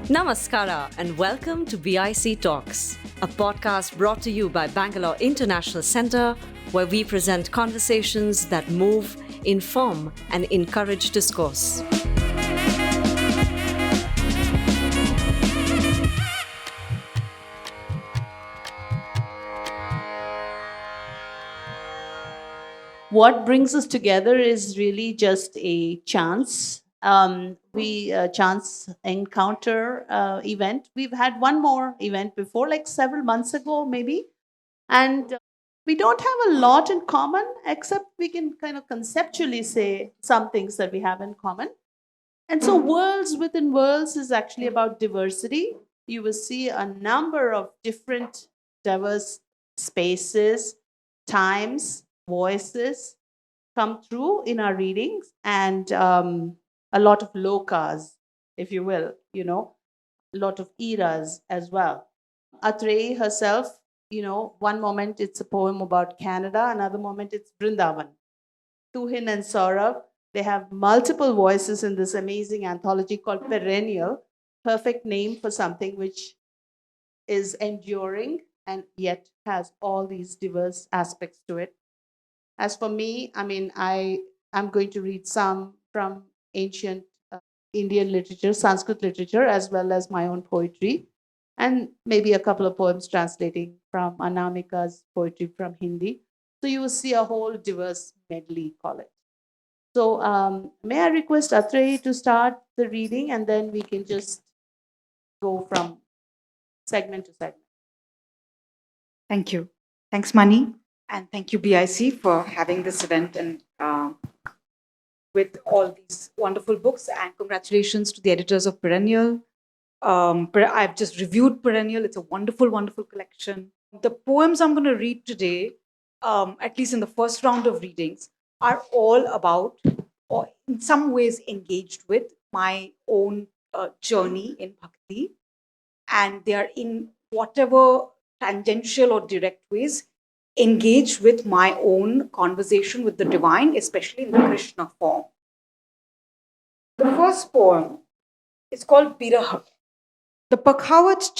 Namaskara and welcome to BIC Talks, a podcast brought to you by Bangalore International Centre, where we present conversations that move, inform, and encourage discourse. What brings us together is really just a chance. We chance encounter event. We've had one more event before, like several months ago, maybe, and we don't have a lot in common, except we can kind of conceptually say some things that we have in common. And so, worlds within worlds is actually about diversity. You will see a number of different, diverse spaces, times, voices come through in our readings, and a lot of lokas, if you will, a lot of eras as well. Atreyee herself, one moment it's a poem about Canada, another moment it's Vrindavan. Tuhin and Sourav, they have multiple voices in this amazing anthology called Perennial, perfect name for something which is enduring and yet has all these diverse aspects to it. As for me, I'm going to read some from ancient Indian literature, Sanskrit literature, as well as my own poetry, and maybe a couple of poems translating from Anamika's poetry from Hindi. So you will see a whole diverse medley, call it. So may I request Atreyee to start the reading, and then we can just go from segment to segment. Thank you. Thanks, Mani. And thank you, BIC, for having this event and with all these wonderful books. And congratulations to the editors of Perennial. I've just reviewed Perennial. It's a wonderful, wonderful collection. The poems I'm going to read today, at least in the first round of readings, are all about, or in some ways engaged with, my own journey in Bhakti. And they are in whatever tangential or direct ways engage with my own conversation with the divine, especially in the Krishna form. The first poem is called Biraha. The Pakhavat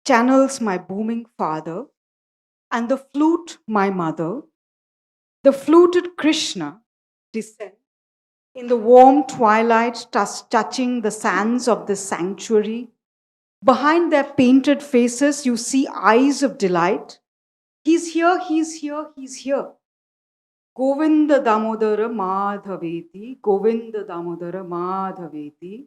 channels my booming father, and the flute my mother. The fluted Krishna descends in the warm twilight, touching the sands of this sanctuary. Behind their painted faces, you see eyes of delight. He's here, he's here, he's here. Govinda Damodara Madhaveti, Govinda Damodara Madhaveti.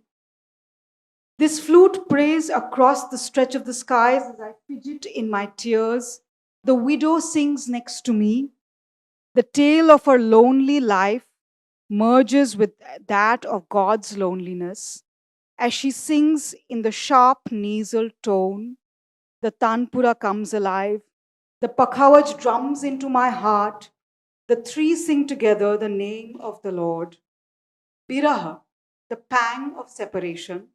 This flute prays across the stretch of the skies as I fidget in my tears. The widow sings next to me. The tale of her lonely life merges with that of God's loneliness. As she sings in the sharp nasal tone, the Tanpura comes alive. The Pakhavaj drums into my heart. The three sing together the name of the Lord. Biraha, the pang of separation.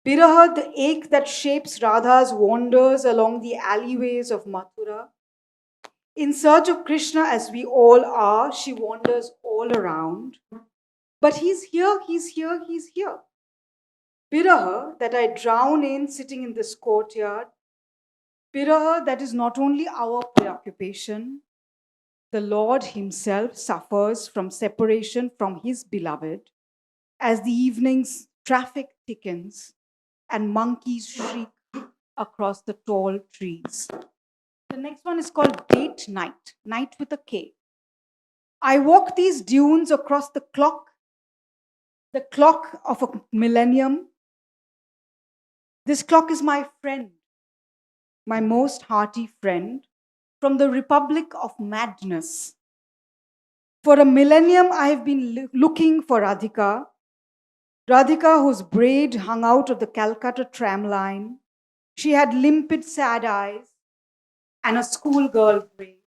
Biraha, the ache that shapes Radha's wanders along the alleyways of Mathura. In search of Krishna, as we all are, she wanders all around. But he's here, he's here, he's here. Biraha, that I drown in sitting in this courtyard. Biraha, that is not only our preoccupation. The Lord himself suffers from separation from his beloved as the evening's traffic thickens and monkeys shriek across the tall trees. The next one is called Date Night, night with a K. I walk these dunes across the clock of a millennium. This clock is my friend, my most hearty friend, from the Republic of Madness. For a millennium, I have been looking for Radhika. Radhika, whose braid hung out of the Calcutta tram line. She had limpid, sad eyes and a schoolgirl braid.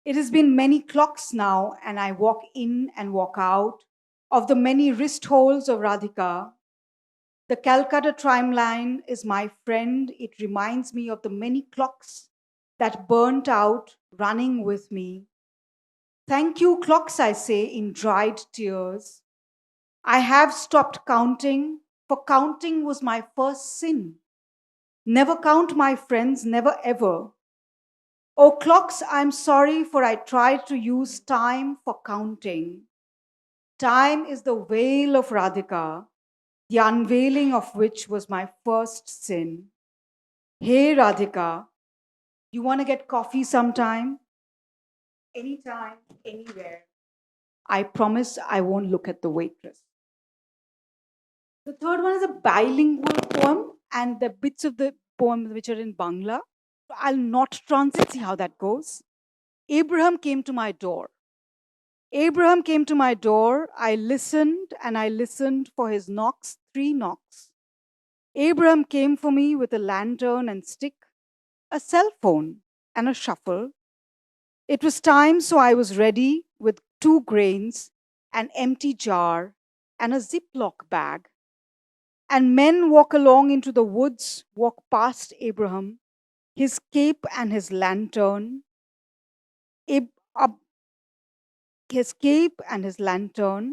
It has been many clocks now, and I walk in and walk out of the many wrist holes of Radhika. The Calcutta tram line is my friend. It reminds me of the many clocks that burnt out running with me. Thank you, clocks, I say in dried tears. I have stopped counting for counting was my first sin. Never count my friends, never ever. Oh, clocks, I'm sorry, for I tried to use time for counting. Time is the veil of Radhika, the unveiling of which was my first sin. Hey, Radhika, you want to get coffee sometime? Anytime, anywhere. I promise I won't look at the waitress. The third one is a bilingual poem, and the bits of the poem which are in Bangla. I'll not translate, see how that goes. Abraham came to my door. Abraham came to my door. I listened and I listened for his knocks, 3 knocks. Abraham came for me with a lantern and stick, a cell phone, and a shuffle. It was time, so I was ready with 2 grains, an empty jar, and a Ziploc bag. And men walk along into the woods, walk past Abraham, his cape and his lantern. His cape and his lantern.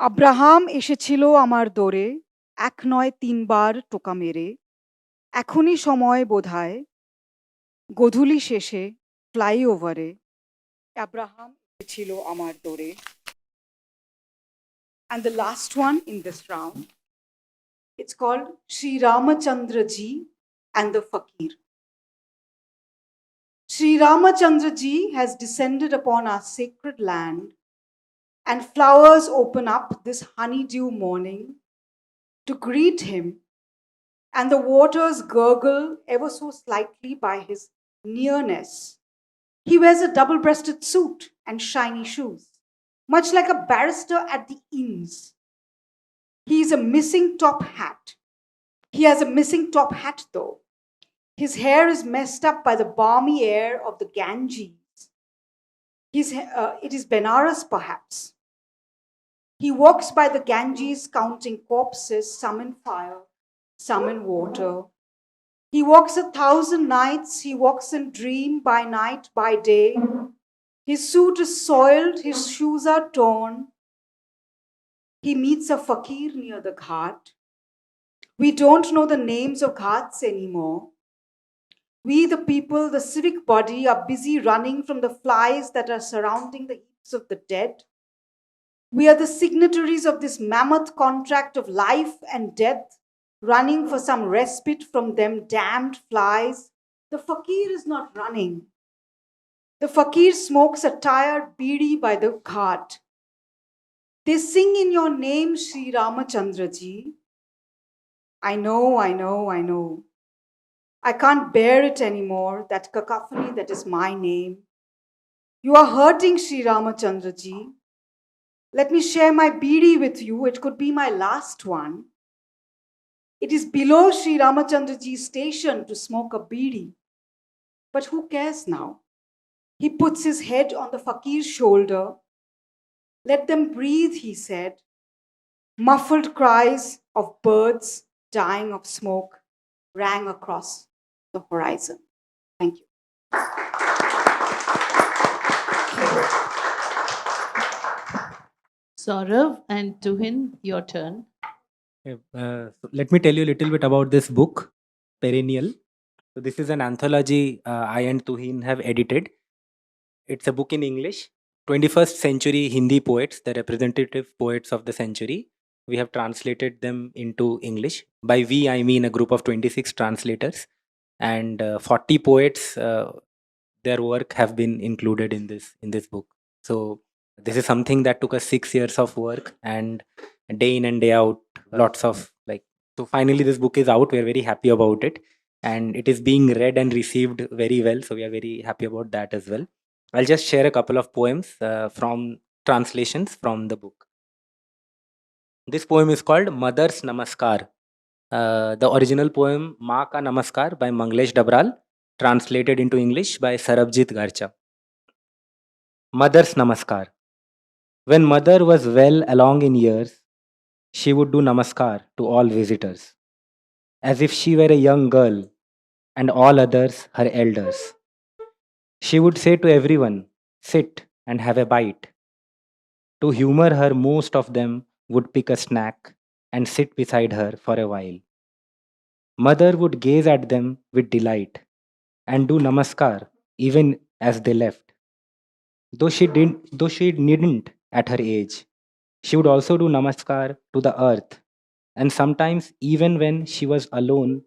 Abraham এসেছিল আমার দোরে, 1 নয় 3 বার টোকা মেরে। এখনই সময় বোধহয়, গধূলি শেষে ফ্লাইওভারে। আব্রাহাম এসেছিল আমার দোরে। And the last one in this round, it's called Sri Ramachandra Ji and the Fakir. Sri Ramachandra Ji has descended upon our sacred land, and flowers open up this honeydew morning to greet him, and the waters gurgle ever so slightly by his nearness. He wears a double-breasted suit and shiny shoes, much like a barrister at the inns. He is a missing top hat. He has a missing top hat, though. His hair is messed up by the balmy air of the Ganges. It is Benares, perhaps. He walks by the Ganges counting corpses, some in fire, some in water. He walks 1,000 nights, he walks in dream by night, by day. His suit is soiled, his shoes are torn. He meets a fakir near the ghat. We don't know the names of ghats anymore. We, the people, the civic body, are busy running from the flies that are surrounding the heaps of the dead. We are the signatories of this mammoth contract of life and death, running for some respite from them damned flies. The fakir is not running. The fakir smokes a tired bidi by the ghat. They sing in your name, Sri Ramachandra Ji. I know, I know, I know. I can't bear it anymore, that cacophony that is my name. You are hurting, Sri Ramachandra Ji. Let me share my bidi with you. It could be my last one. It is below Sri Ramachandra Ji's station to smoke a bidi. But who cares now? He puts his head on the fakir's shoulder. Let them breathe, he said. Muffled cries of birds dying of smoke rang across the horizon. Thank you. Sourav and Tuhin, your turn. So let me tell you a little bit about this book, Perennial. So this is an anthology I and Tuhin have edited. It's a book in English, 21st century Hindi poets, the representative poets of the century. We have translated them into English. By we, I mean a group of 26 translators, and 40 poets, their work have been included in this book. So this is something that took us 6 years of work, and day in and day out, lots of so finally this book is out. We are very happy about it, and it is being read and received very well, so we are very happy about that as well. I'll just share a couple of poems from translations from the book. This poem is called Mother's Namaskar. The original poem Maa Ka Namaskar by Manglesh Dabral, translated into English by Sarabjit Garcha. Mother's Namaskar. When mother was well along in years, she would do namaskar to all visitors, as if she were a young girl and all others her elders. She would say to everyone, "Sit and have a bite." To humor her, most of them would pick a snack and sit beside her for a while. Mother would gaze at them with delight and do namaskar even as they left. Though she needn't at her age, she would also do namaskar to the earth, and sometimes even when she was alone.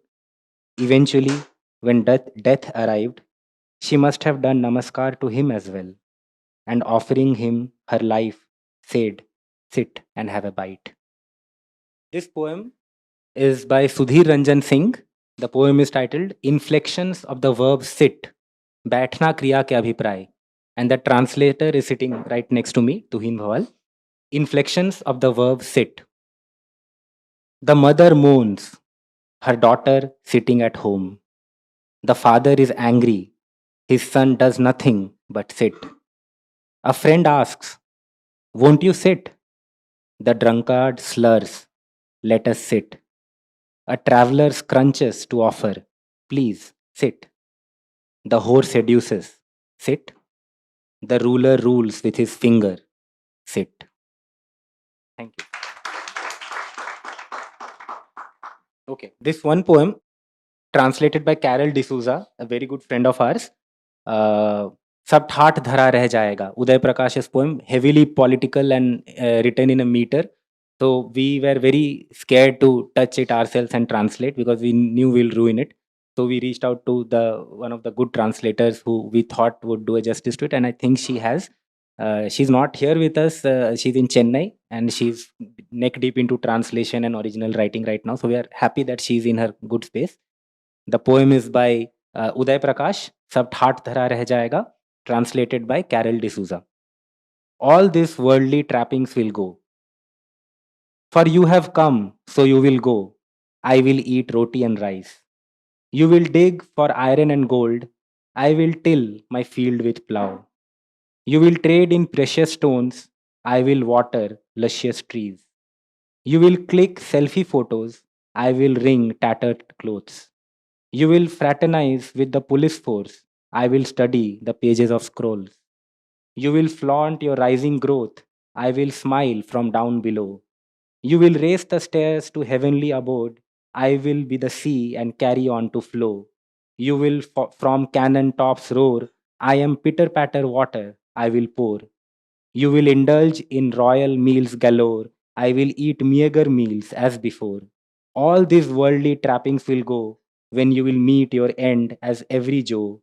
Eventually, when death arrived, she must have done namaskar to him as well, and offering him her life, said, "Sit and have a bite." This poem is by Sudhir Ranjan Singh. The poem is titled Inflections of the verb sit, बैठना क्रिया के अभिप्राय. And the translator is sitting right next to me, Tuhin Bhowal. Inflections of the verb sit. The mother moans, her daughter sitting at home. The father is angry, his son does nothing but sit. A friend asks, "Won't you sit?" The drunkard slurs, "Let us sit." A traveler scrunches to offer, "Please sit." The whore seduces, "Sit." The ruler rules with his finger, "Sit." Thank you. Okay, this one poem translated by Carol D'Souza, a very good friend of ours. सब ठाठ धरा रह जाएगा. Uday Prakash's poem, heavily political and written in a meter. So we were very scared to touch it ourselves and translate because we knew we'll ruin it. So we reached out to one of the good translators who we thought would do a justice to it, and I think she has. She's not here with us. She's in Chennai, and she's neck deep into translation and original writing right now. So we are happy that she's in her good space. The poem is by Uday Prakash, Sab ठाठ Dhara Reh Jayega, translated by Carol D'Souza. All these worldly trappings will go. For you have come, so you will go. I will eat roti and rice. You will dig for iron and gold. I will till my field with plough. You will trade in precious stones. I will water luscious trees. You will click selfie photos. I will wring tattered clothes. You will fraternize with the police force. I will study the pages of scrolls. You will flaunt your rising growth. I will smile from down below. You will race the stairs to heavenly abode. I will be the sea and carry on to flow. You will from cannon tops roar. I am pitter patter water. I will pour. You will indulge in royal meals galore. I will eat meager meals as before. All these worldly trappings will go when you will meet your end as every Joe.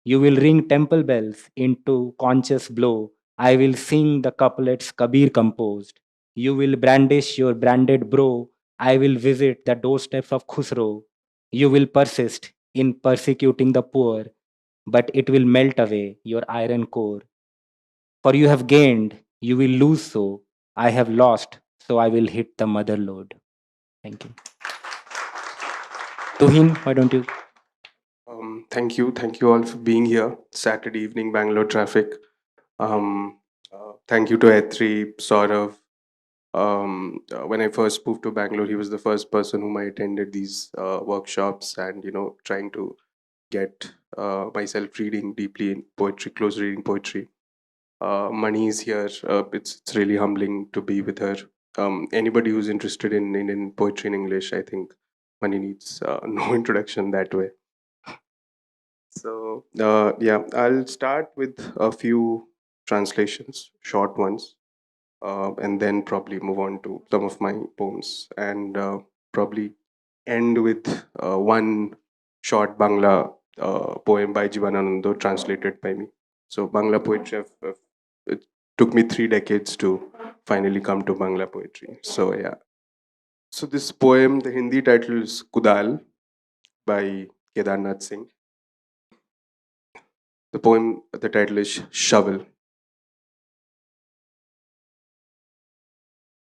You will ring temple bells into conscious blow. I will sing the couplets Kabir composed. You will brandish your branded bro. I will visit the doorsteps of Khusro. You will persist in persecuting the poor, but it will melt away your iron core. For you have gained, you will lose so. I have lost, so I will hit the mother lode. Thank you. Tuhin, why don't you? Thank you. Thank you all for being here. Saturday evening, Bangalore traffic. Thank you to Atreyee, Sourav. When I first moved to Bangalore, he was the first person whom I attended these workshops and, trying to get myself reading deeply in poetry, close reading poetry. Mani is here. It's really humbling to be with her. Anybody who's interested in poetry in English, I think Mani needs no introduction that way. So, yeah, I'll start with a few translations, short ones, and then probably move on to some of my poems and probably end with one short Bangla poem by Jivananando translated by me. So, Bangla poetry, it took me 3 decades to finally come to Bangla poetry. So, yeah. So, this poem, the Hindi title is Kudal by Kedarnath Singh. The poem, the title is Shovel.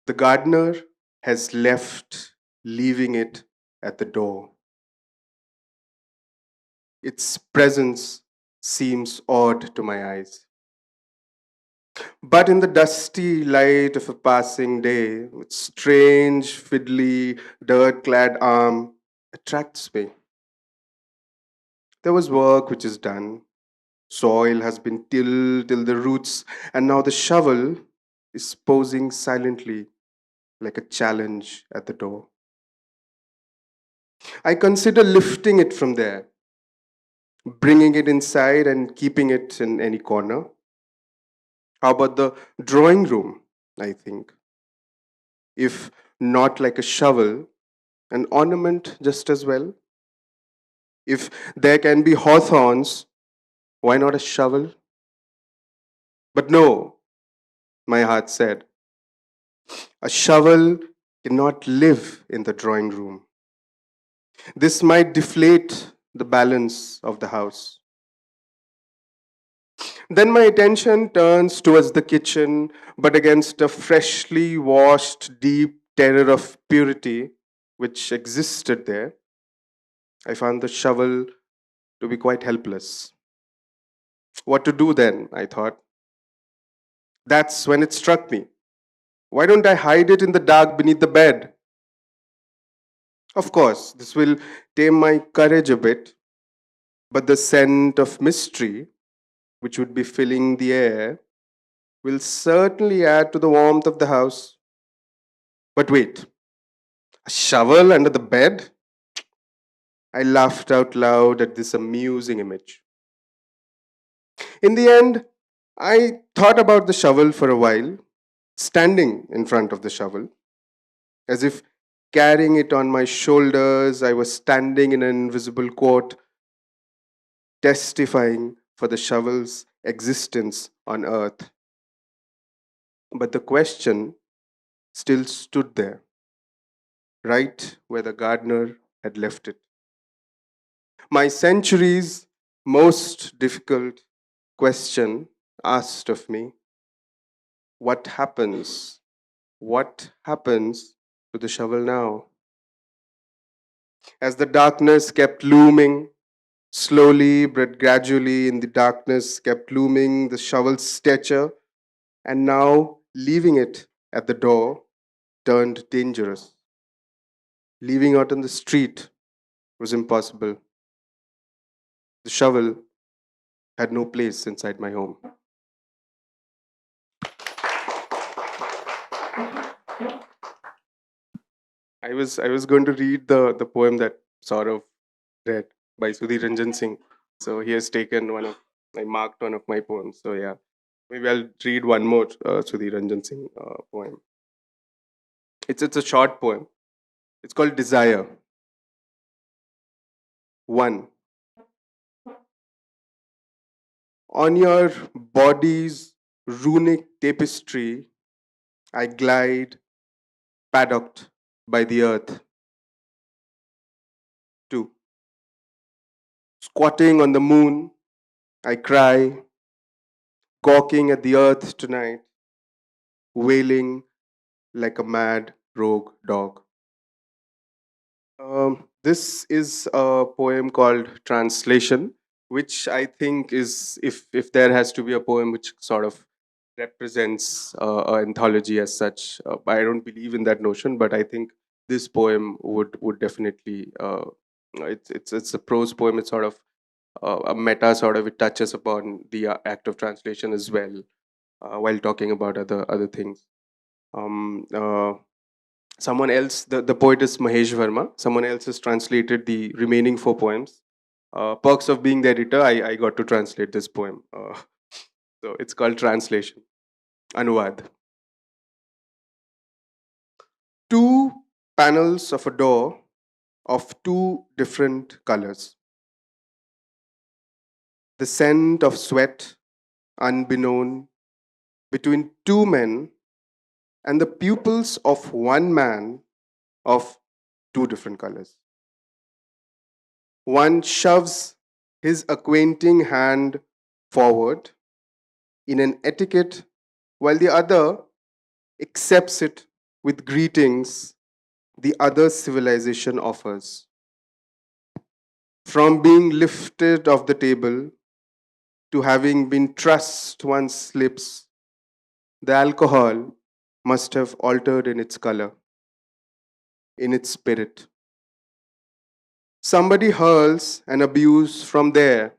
The gardener has left, leaving it at the door. Its presence seems odd to my eyes. But in the dusty light of a passing day, its strange, fiddly, dirt clad arm attracts me. There was work which is done. Soil has been tilled till the roots, and now the shovel is posing silently like a challenge at the door. I consider lifting it from there, bringing it inside and keeping it in any corner. How about the drawing room, I think? If not like a shovel, an ornament just as well. If there can be hawthorns, why not a shovel? But no, my heart said, a shovel cannot live in the drawing room. This might deflate the balance of the house. Then my attention turns towards the kitchen, but against a freshly washed, deep terror of purity which existed there, I found the shovel to be quite helpless. What to do then, I thought. That's when it struck me. Why don't I hide it in the dark beneath the bed? Of course, this will tame my courage a bit, but the scent of mystery, which would be filling the air, will certainly add to the warmth of the house. But wait, a shovel under the bed? I laughed out loud at this amusing image. In the end, I thought about the shovel for a while, standing in front of the shovel, as if carrying it on my shoulders. I was standing in an invisible court, testifying for the shovel's existence on earth. But the question still stood there, right where the gardener had left it. My century's most difficult question asked of me, what happens? What happens to the shovel now? As the darkness kept looming, slowly but gradually in the darkness kept looming the shovel's stature, and now leaving it at the door turned dangerous. Leaving out on the street was impossible. The shovel had no place inside my home. I was going to read the poem that Sourav read by Sudhir Ranjan Singh. So he has taken I marked one of my poems. So yeah, maybe I'll read one more Sudhir Ranjan Singh poem. It's a short poem. It's called Desire. 1. On your body's runic tapestry, I glide, paddocked by the earth. 2. Squatting on the moon, I cry, gawking at the earth tonight, wailing like a mad rogue dog. This is a poem called Translation, which I think is, if there has to be a poem which sort of represents an anthology as such, I don't believe in that notion, but I think this poem would definitely. It's a prose poem. It's sort of a meta sort of. It touches upon the act of translation as well, while talking about other things. Someone else, the poet is Mahesh Verma. Someone else has translated the remaining 4 poems. Perks of being the editor, I got to translate this poem. So it's called Translation. Anuvad. 2 panels of a door of 2 different colors. The scent of sweat, unbeknown, between 2 men, and the pupils of 1 man of 2 different colors. One shoves his acquainting hand forward in an etiquette, while the other accepts it with greetings the other civilization offers. From being lifted off the table to having been trussed one's lips, the alcohol must have altered in its color, in its spirit. Somebody hurls an abuse from there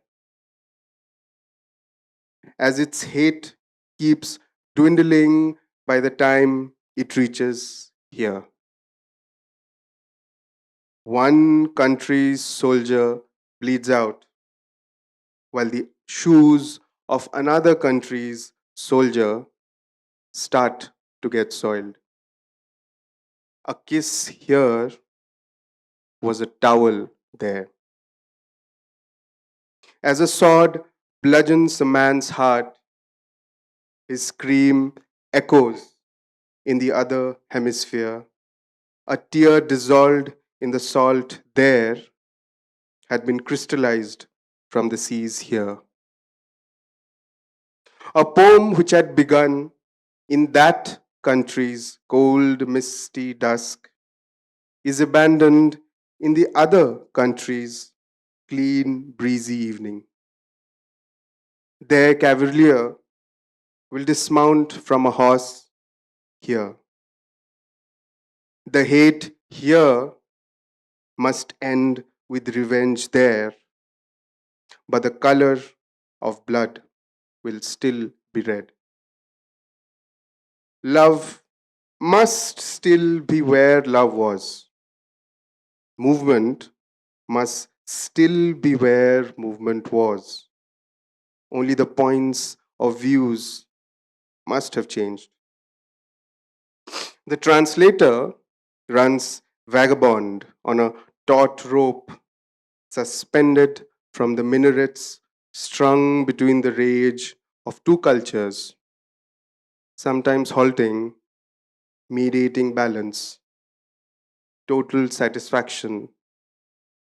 as its hate keeps dwindling by the time it reaches here. One country's soldier bleeds out, while the shoes of another country's soldier start to get soiled. A kiss here was a towel there. As a sword bludgeons a man's heart, his scream echoes in the other hemisphere. A tear dissolved in the salt there had been crystallized from the seas here. A poem which had begun in that country's cold, misty dusk is abandoned in the other country's clean, breezy evening. Their cavalier will dismount from a horse here. The hate here must end with revenge there, but the color of blood will still be red. Love must still be where love was. Movement must still be where movement was. Only the points of views must have changed. The translator runs vagabond on a taut rope suspended from the minarets, strung between the rage of two cultures, sometimes halting, mediating balance, total satisfaction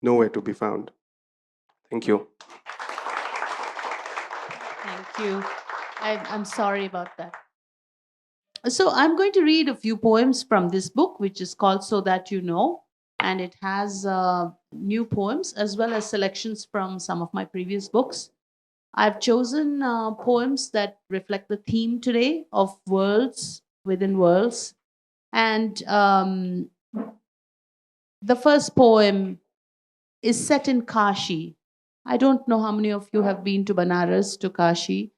nowhere to be found. Thank you. Thank you. I'm sorry about that. So I'm going to read a few poems from this book, which is called So That You Know. And it has new poems as well as selections from some of my previous books. I've chosen poems that reflect the theme today of worlds within worlds. And the first poem is set in Kashi. I don't know how many of you have been to Banaras, to Kashi,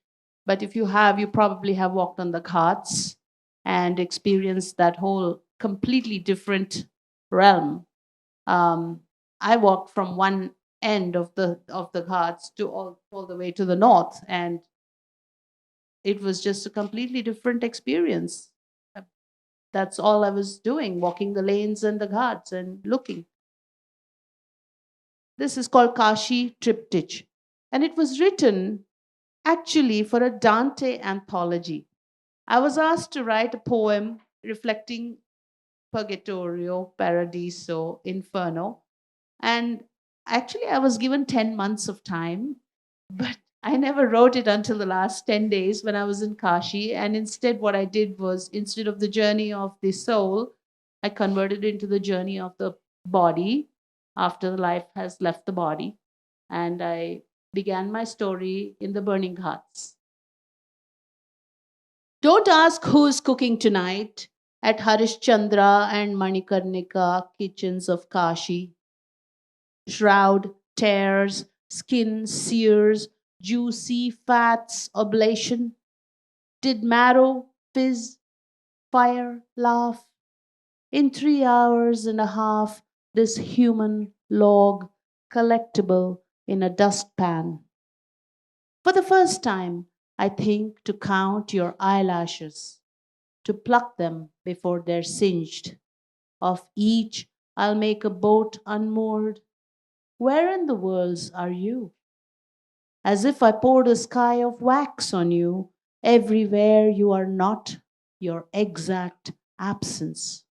but if you have, you probably have walked on the ghats and experienced that whole completely different realm. I walked from one end of the ghats to all the way to the north, and it was just a completely different experience. That's all I was doing, walking the lanes and the ghats and looking. This is called Kashi Triptych, and it was written actually for a Dante anthology. I was asked to write a poem reflecting Purgatorio, Paradiso, Inferno, and actually I was given 10 months of time, but I never wrote it until the last 10 days when I was in Kashi. And instead, what I did was, instead of the journey of the soul, I converted it into the journey of the body after the life has left the body. And I began my story in the burning ghats. Don't ask who's cooking tonight at Harishchandra and Manikarnika kitchens of Kashi. Shroud, tears, skin, sears, juicy fats, oblation. Did marrow, fizz, fire, laugh? In 3 hours and a half, this human log, collectible in a dustpan. For the first time, I think to count your eyelashes, to pluck them before they're singed. Of each, I'll make a boat unmoored. Where in the worlds are you? As if I poured a sky of wax on you, everywhere you are not, your exact absence.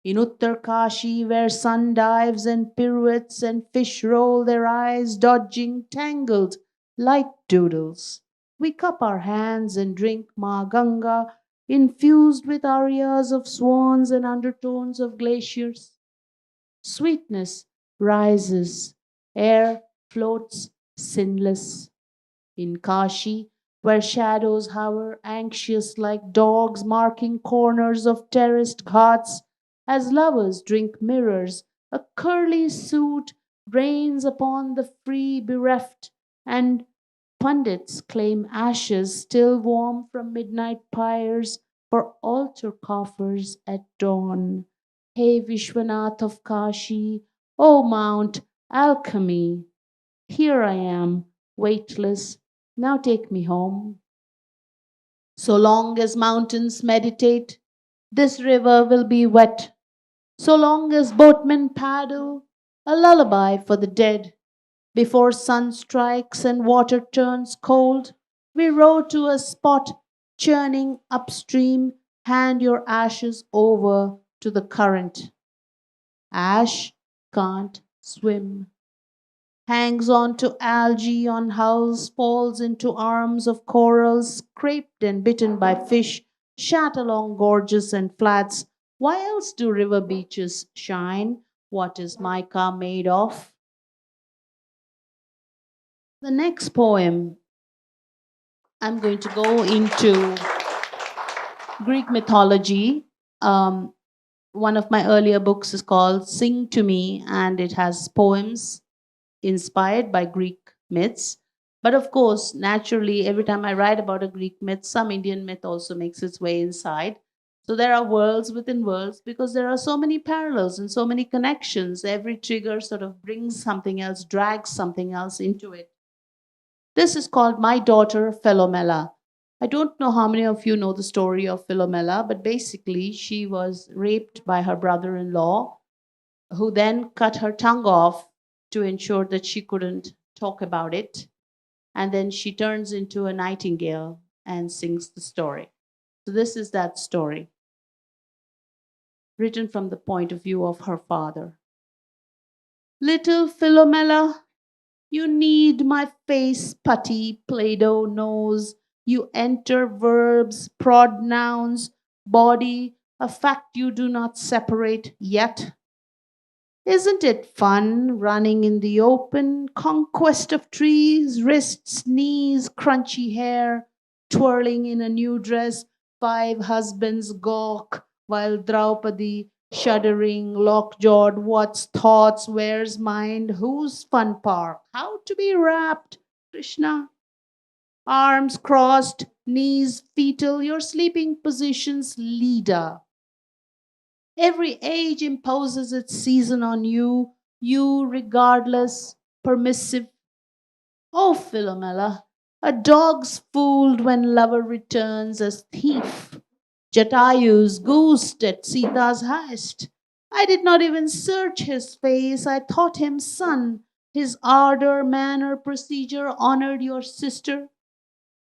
In Uttar Kashi, where sun dives and pirouettes and fish roll their eyes, dodging tangled light doodles, we cup our hands and drink Ma Ganga, infused with arias of swans and undertones of glaciers. Sweetness rises, air floats sinless. In Kashi, where shadows hover anxious like dogs marking corners of terraced ghats, as lovers drink mirrors, a curly suit rains upon the free bereft, and pundits claim ashes still warm from midnight pyres, for altar coffers at dawn. Hey Vishwanath of Kashi, O Mount Alchemy, here I am, weightless. Now take me home. So long as mountains meditate, this river will be wet. So long as boatmen paddle, a lullaby for the dead. Before sun strikes and water turns cold, we row to a spot churning upstream. Hand your ashes over to the current. Ash can't swim. Hangs on to algae on hulls, falls into arms of corals, scraped and bitten by fish, shat along gorges and flats. Why else do river beaches shine? What is mica made of? The next poem, I'm going to go into Greek mythology. One of my earlier books is called Sing to Me, and it has poems inspired by Greek myths. But of course, naturally, every time I write about a Greek myth, some Indian myth also makes its way inside. So there are worlds within worlds because there are so many parallels and so many connections. Every trigger sort of brings something else, drags something else into it. This is called My Daughter Philomela. I don't know how many of you know the story of Philomela, but basically, she was raped by her brother in law, who then cut her tongue off to ensure that she couldn't talk about it. And then she turns into a nightingale and sings the story. So, this is that story, written from the point of view of her father. Little Philomela, you need my face, putty, Play Doh nose. You enter verbs, prod nouns, body, a fact you do not separate yet. Isn't it fun running in the open? Conquest of trees, wrists, knees, crunchy hair, twirling in a new dress, 5 husbands gawk, while Draupadi, shuddering, lockjawed, what's thoughts, where's mind, whose fun park, how to be wrapped, Krishna? Arms crossed, knees fetal, your sleeping positions, leader. Every age imposes its season on you, you regardless, permissive. Oh, Philomela, a dog's fooled when lover returns as thief. Jatayu's goosed at Sita's heist. I did not even search his face, I thought him son. His ardor, manner, procedure honored your sister.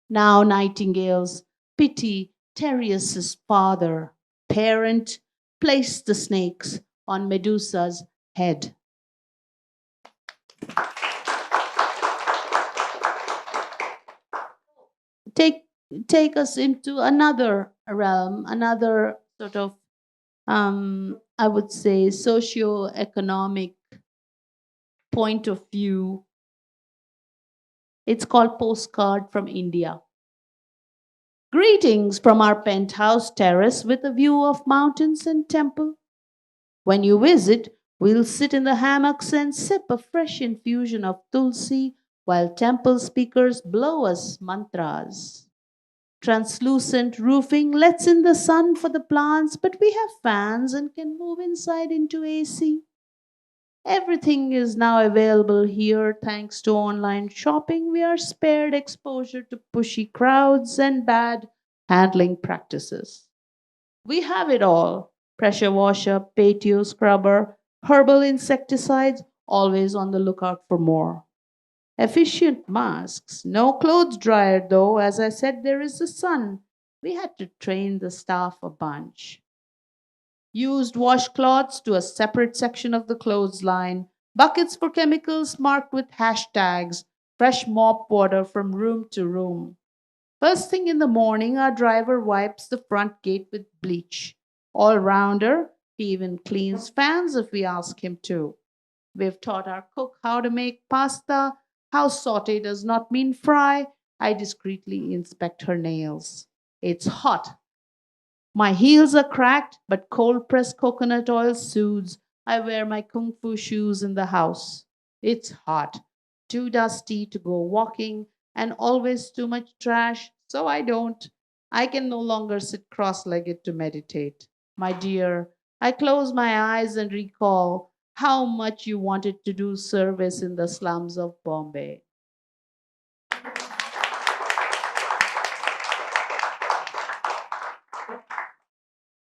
Now, nightingales, pity Tereus' father, parent, place the snakes on Medusa's head. Take us into another realm, another sort of, I would say, socio-economic point of view. It's called Postcard from India. Greetings from our penthouse terrace with a view of mountains and temple. When you visit, we'll sit in the hammocks and sip a fresh infusion of tulsi while temple speakers blow us mantras. Translucent roofing lets in the sun for the plants, but we have fans and can move inside into AC. Everything is now available here thanks to online shopping. We are spared exposure to pushy crowds and bad handling practices. We have it all: pressure washer, patio scrubber, herbal insecticides, always on the lookout for more. Efficient masks, no clothes dryer though. As I said, there is the sun. We had to train the staff a bunch. Used washcloths to a separate section of the clothesline, buckets for chemicals marked with hashtags, fresh mop water from room to room. First thing in the morning, our driver wipes the front gate with bleach. All rounder, he even cleans fans if we ask him to. We've taught our cook how to make pasta. How saute does not mean fry. I discreetly inspect her nails. It's hot. My heels are cracked, but cold pressed coconut oil soothes. I wear my kung fu shoes in the house. It's hot, too dusty to go walking, and always too much trash, so I don't. I can no longer sit cross legged to meditate. My dear, I close my eyes and recall how much you wanted to do service in the slums of Bombay.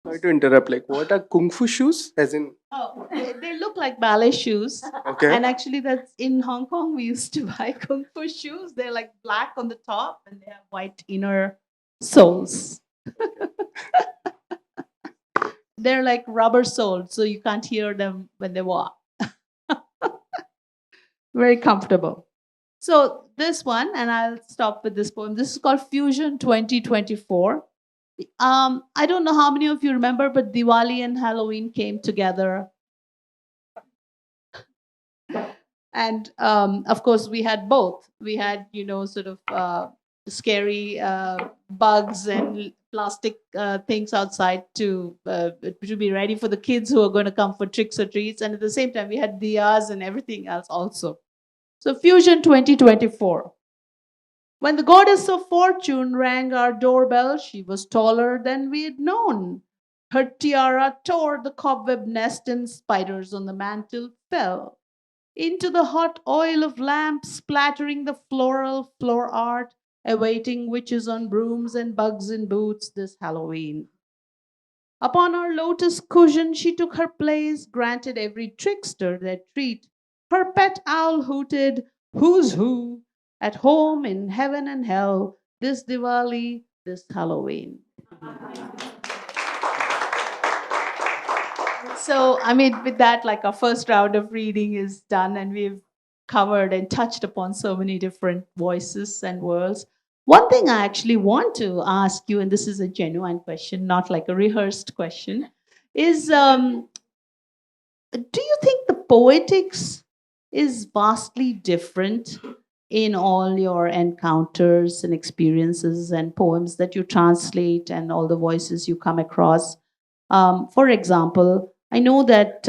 Sorry to interrupt. Like, what are kung fu shoes? As in, Oh, they look like ballet shoes. okay. And actually, that's in Hong Kong. We used to buy kung fu shoes. They're like black on the top and they have white inner soles. They're like rubber soled, so you can't hear them when they walk. Very comfortable. So, this one, and I'll stop with this poem. This is called Fusion 2024. I don't know how many of you remember, but Diwali and Halloween came together. And of course, we had both. We had, sort of scary bugs and plastic things outside to be ready for the kids who are going to come for tricks or treats. And at the same time, we had diyas and everything else also. So, Fusion 2024. When the goddess of fortune rang our doorbell, she was taller than we had known. Her tiara tore the cobweb nest, and spiders on the mantel fell into the hot oil of lamps, splattering the floral floor art, awaiting witches on brooms and bugs in boots this Halloween. Upon our lotus cushion, she took her place, granted every trickster their treat. Her pet owl hooted, "Who's who?" at home in heaven and hell, this Diwali, this Halloween. So, I mean, with that, like our first round of reading is done, and we've covered and touched upon so many different voices and worlds. One thing I actually want to ask you, and this is a genuine question, not like a rehearsed question, is do you think the poetics is vastly different in all your encounters and experiences and poems that you translate and all the voices you come across? For example, I know that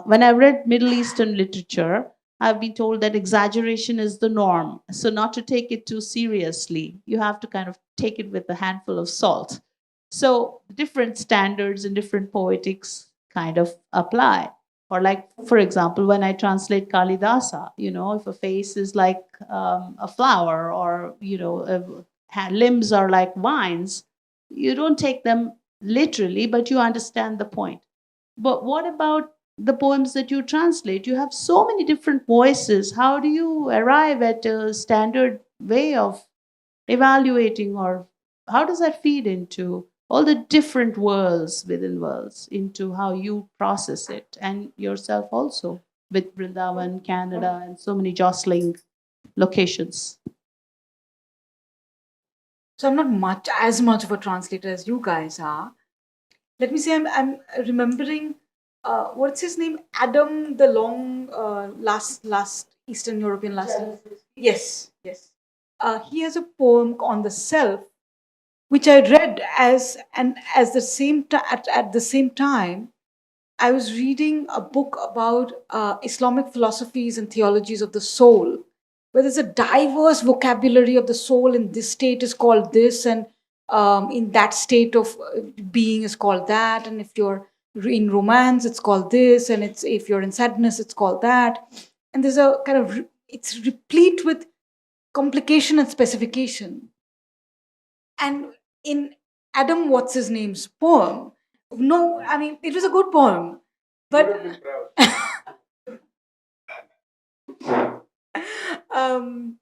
when I read Middle Eastern literature, I've been told that exaggeration is the norm. So, not to take it too seriously, you have to kind of take it with a handful of salt. So, different standards and different poetics kind of apply. Or, like, for example, when I translate Kalidasa, if a face is like a flower, or, limbs are like vines, you don't take them literally, but you understand the point. But what about the poems that you translate? You have so many different voices. How do you arrive at a standard way of evaluating, or how does that feed into all the different worlds within worlds, into how you process it and yourself also with Vrindavan, Canada, and so many jostling locations? So I'm not as much of a translator as you guys are. Let me say I'm remembering what's his name? Adam the Long, last Eastern European last. Yes, yes. He has a poem on the self, which I read as the same at the same time I was reading a book about Islamic philosophies and theologies of the soul, where there's a diverse vocabulary of the soul. In this state is called this, and in that state of being is called that. And if you're in romance, it's called this, and it's if you're in sadness, it's called that. And there's a kind of it's replete with complication and specification. And in Adam, what's his name's poem? No, I mean it was a good poem, but um,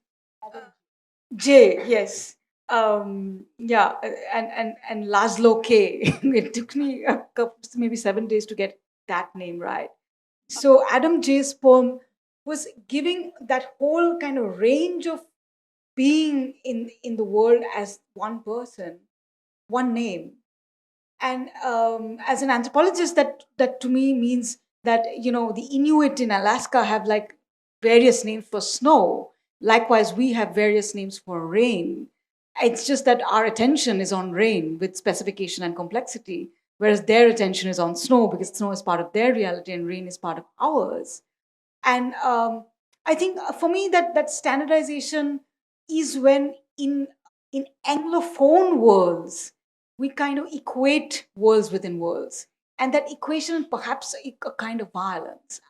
J, yes, yeah, and Laszlo K. It took me a couple, maybe 7 days to get that name right. So Adam J's poem was giving that whole kind of range of being in the world as one person, one name. And as an anthropologist, that to me means that the Inuit in Alaska have like various names for snow. Likewise, we have various names for rain. It's just that our attention is on rain with specification and complexity, whereas their attention is on snow because snow is part of their reality and rain is part of ours. And I think for me that standardization is when in anglophone worlds we kind of equate worlds within worlds. And that equation, perhaps a kind of violence.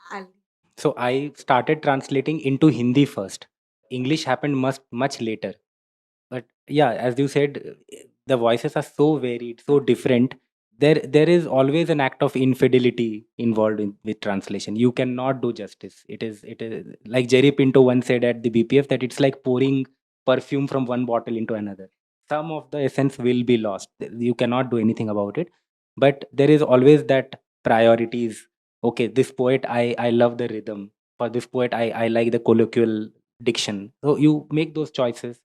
So I started translating into Hindi first. English happened much later. But yeah, as you said, the voices are so varied, so different. There is always an act of infidelity involved with translation. You cannot do justice. It is like Jerry Pinto once said at the BPF that it's like pouring perfume from one bottle into another. Some of the essence will be lost. You cannot do anything about it. But there is always that priorities. Okay, this poet, I love the rhythm. For this poet, I like the colloquial diction. So you make those choices.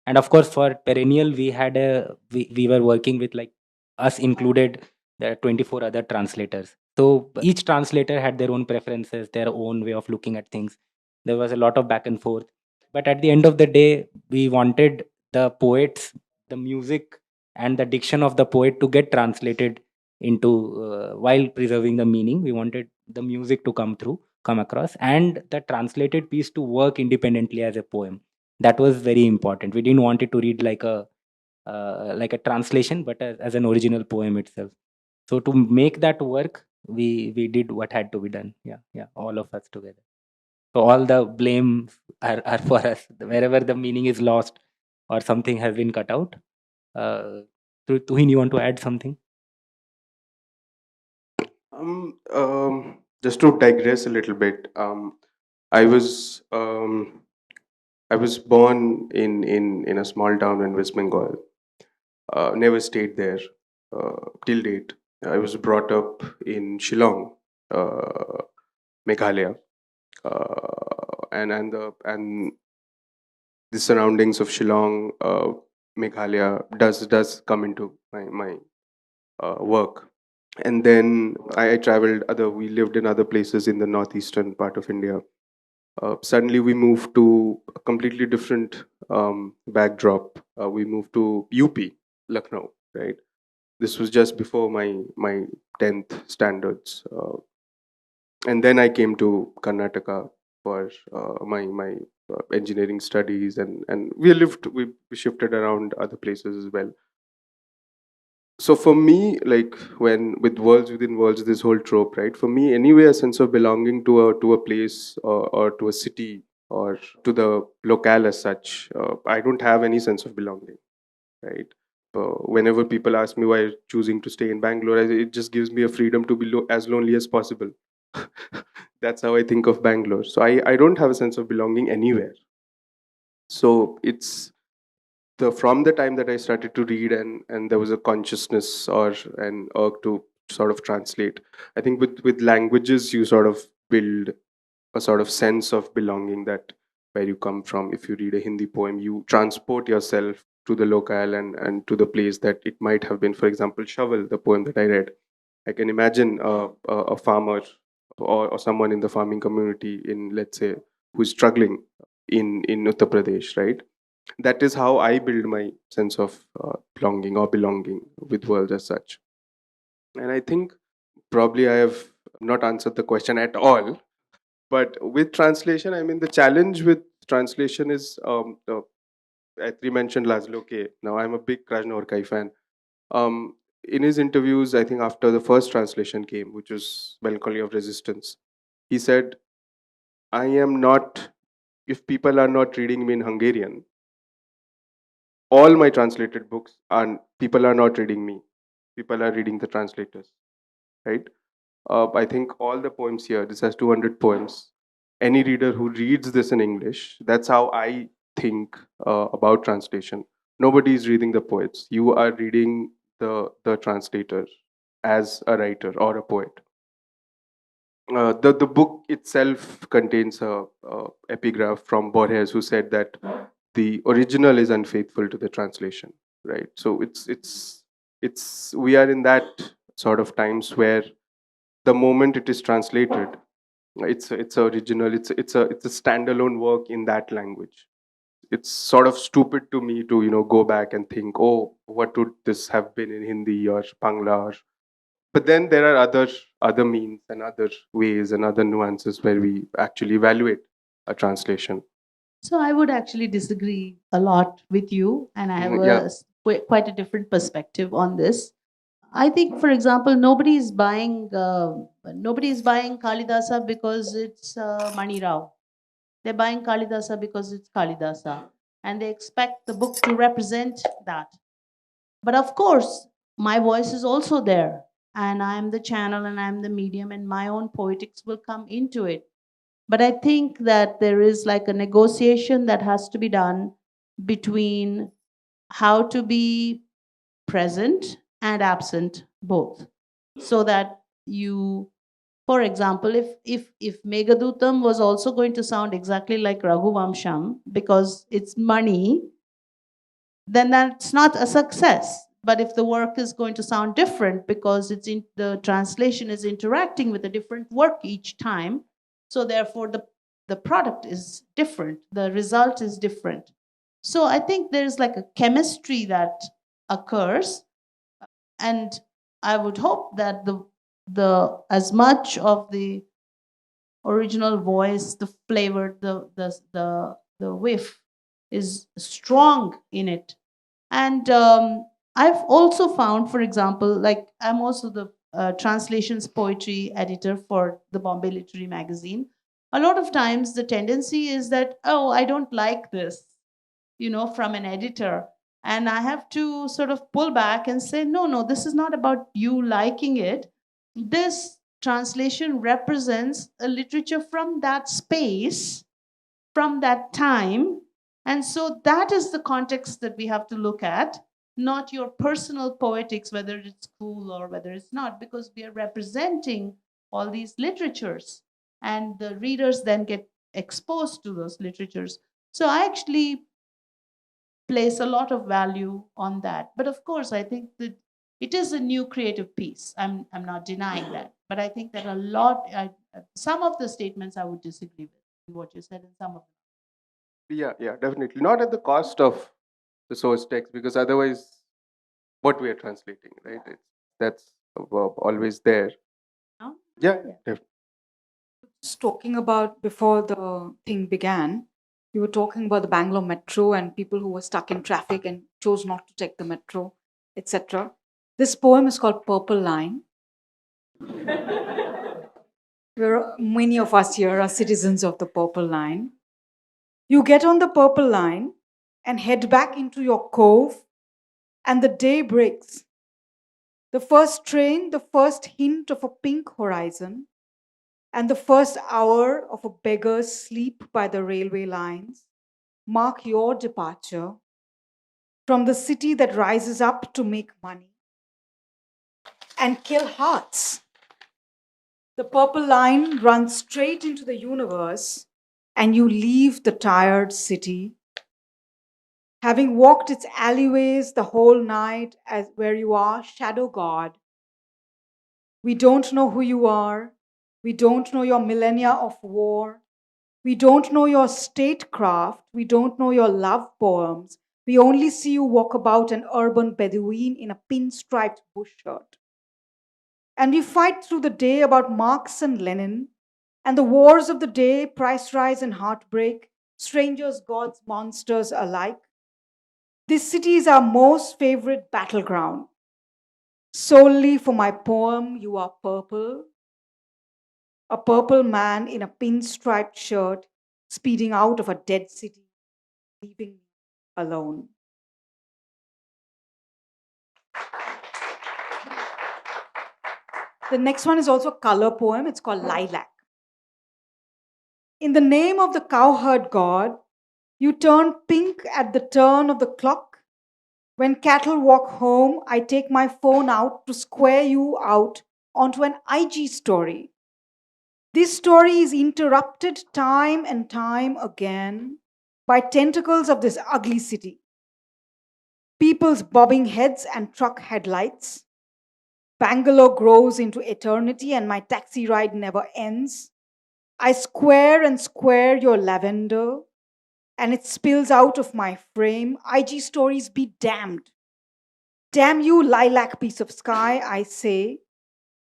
And of course, for Perennial, we were working with, like, us included, there are 24 other translators. So each translator had their own preferences, their own way of looking at things. There was a lot of back and forth, but at the end of the day, we wanted the poets, the music, and the diction of the poet to get translated into, while preserving the meaning. We wanted the music to come across, and the translated piece to work independently as a poem. That was very important. We didn't want it to read like a translation, but as an original poem itself. So to make that work, we did what had to be done. Yeah, all of us together. So all the blame are for us. Wherever the meaning is lost or something has been cut out. Tuhin, you want to add something? Just to digress a little bit, I was I was born in a small town in West Bengal. Never stayed there till date. I was brought up in Shillong, Meghalaya, and the surroundings of Shillong, Meghalaya does come into my work. And then I traveled other. We lived in other places in the northeastern part of India. Suddenly, we moved to a completely different backdrop. We moved to UP, Lucknow, right? This was just before my 10th standards, and then I came to Karnataka for my engineering studies, and we shifted around other places as well. So for me, like, when with worlds within worlds, this whole trope, right? For me, anyway, a sense of belonging to a place, or to a city, or to the locale as such. I don't have any sense of belonging, right? Whenever people ask me why choosing to stay in Bangalore, it just gives me a freedom to be as lonely as possible. That's how I think of Bangalore. So I don't have a sense of belonging anywhere. So it's from the time that I started to read, and there was a consciousness or an urge to sort of translate. I think with languages you sort of build a sort of sense of belonging, that where you come from. If you read a Hindi poem, you transport yourself to the locale and to the place that it might have been. For example, Shovel, the poem that I read, I can imagine a farmer, or someone in the farming community in, let's say, who's struggling in Uttar Pradesh, right? That is how I build my sense of belonging with world as such. And I think probably I have not answered the question at all. But with translation, I mean, the challenge with translation is, Atreyee mentioned Laszlo K. Now, I'm a big Krasznahorkai fan. In his interviews, I think after the first translation came, which was Melancholy of Resistance, he said, I am not, if people are not reading me in Hungarian, all my translated books, and people are not reading me. People are reading the translators, right? I think all the poems here, this has 200 poems. Any reader who reads this in English, that's how I think about translation. Nobody is reading the poets. You are reading the translator as a writer or a poet. The book itself contains a epigraph from Borges, who said that the original is unfaithful to the translation, right? So it's we are in that sort of times where the moment it is translated, it's original, it's a standalone work in that language. It's sort of stupid to me to go back and think, oh, what would this have been in Hindi or Bangla, but then there are other means and other ways and other nuances where we actually evaluate a translation. So I would actually disagree a lot with you, and I have Yeah. quite a different perspective on this. I think, for example, nobody is buying Kalidasa because it's Mani Rao. They're buying Kalidasa because it's Kalidasa, and they expect the book to represent that. But of course, my voice is also there, and I'm the channel and I'm the medium, and my own poetics will come into it. But I think that there is like a negotiation that has to be done between how to be present and absent both, so that you, for example, if Megadutam was also going to sound exactly like Raghuvamsham because it's money, then that's not a success. But if the work is going to sound different because the translation is interacting with a different work each time, so therefore the product is different, the result is different. So I think there's like a chemistry that occurs, and I would hope that the as much of the original voice, the flavor, the whiff is strong in it. And I've also found, for example, like I'm also the translations poetry editor for the Bombay Literary Magazine. A lot of times the tendency is that, oh, I don't like this, from an editor. And I have to sort of pull back and say, no, no, this is not about you liking it. This translation represents a literature from that space, from that time. And so that is the context that we have to look at, not your personal poetics, whether it's cool or whether it's not, because we are representing all these literatures. And the readers then get exposed to those literatures. So I actually place a lot of value on that. But of course, I think that it is a new creative piece. I'm not denying that. But I think that some of the statements I would disagree with what you said, and some of them. Yeah, definitely. Not at the cost of the source text, because otherwise, what we are translating, right? That's always there. No? Yeah, Yeah. definitely. Just talking about before the thing began, we were talking about the Bangalore metro and people who were stuck in traffic and chose not to take the metro, etc. This poem is called Purple Line. Many of us here are citizens of the Purple Line. You get on the Purple Line and head back into your cove, and the day breaks. The first train, the first hint of a pink horizon, and the first hour of a beggar's sleep by the railway lines mark your departure from the city that rises up to make money and kill hearts. The Purple Line runs straight into the universe, and you leave the tired city, having walked its alleyways the whole night as where you are shadow god. We don't know who you are. We don't know your millennia of war. We don't know your statecraft. We don't know your love poems. We only see you walk about an urban Bedouin in a pinstriped bush shirt. And we fight through the day about Marx and Lenin and the wars of the day, price rise and heartbreak, strangers, gods, monsters alike. This city is our most favorite battleground. Solely for my poem, You Are Purple, a purple man in a pinstriped shirt speeding out of a dead city, leaving me alone. The next one is also a color poem. It's called Lilac. In the name of the cowherd god, you turn pink at the turn of the clock. When cattle walk home, I take my phone out to square you out onto an IG story. This story is interrupted time and time again by tentacles of this ugly city. People's bobbing heads and truck headlights. Bangalore grows into eternity and my taxi ride never ends. I square and square your lavender and it spills out of my frame. IG stories be damned. Damn you, lilac piece of sky, I say.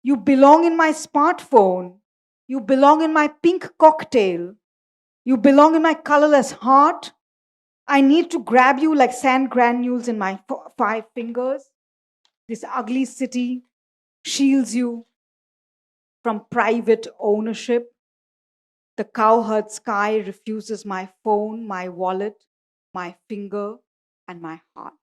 You belong in my smartphone. You belong in my pink cocktail. You belong in my colorless heart. I need to grab you like sand granules in my 5 fingers. This ugly city shields you from private ownership. The cowherd sky refuses my phone, my wallet, my finger, and my heart.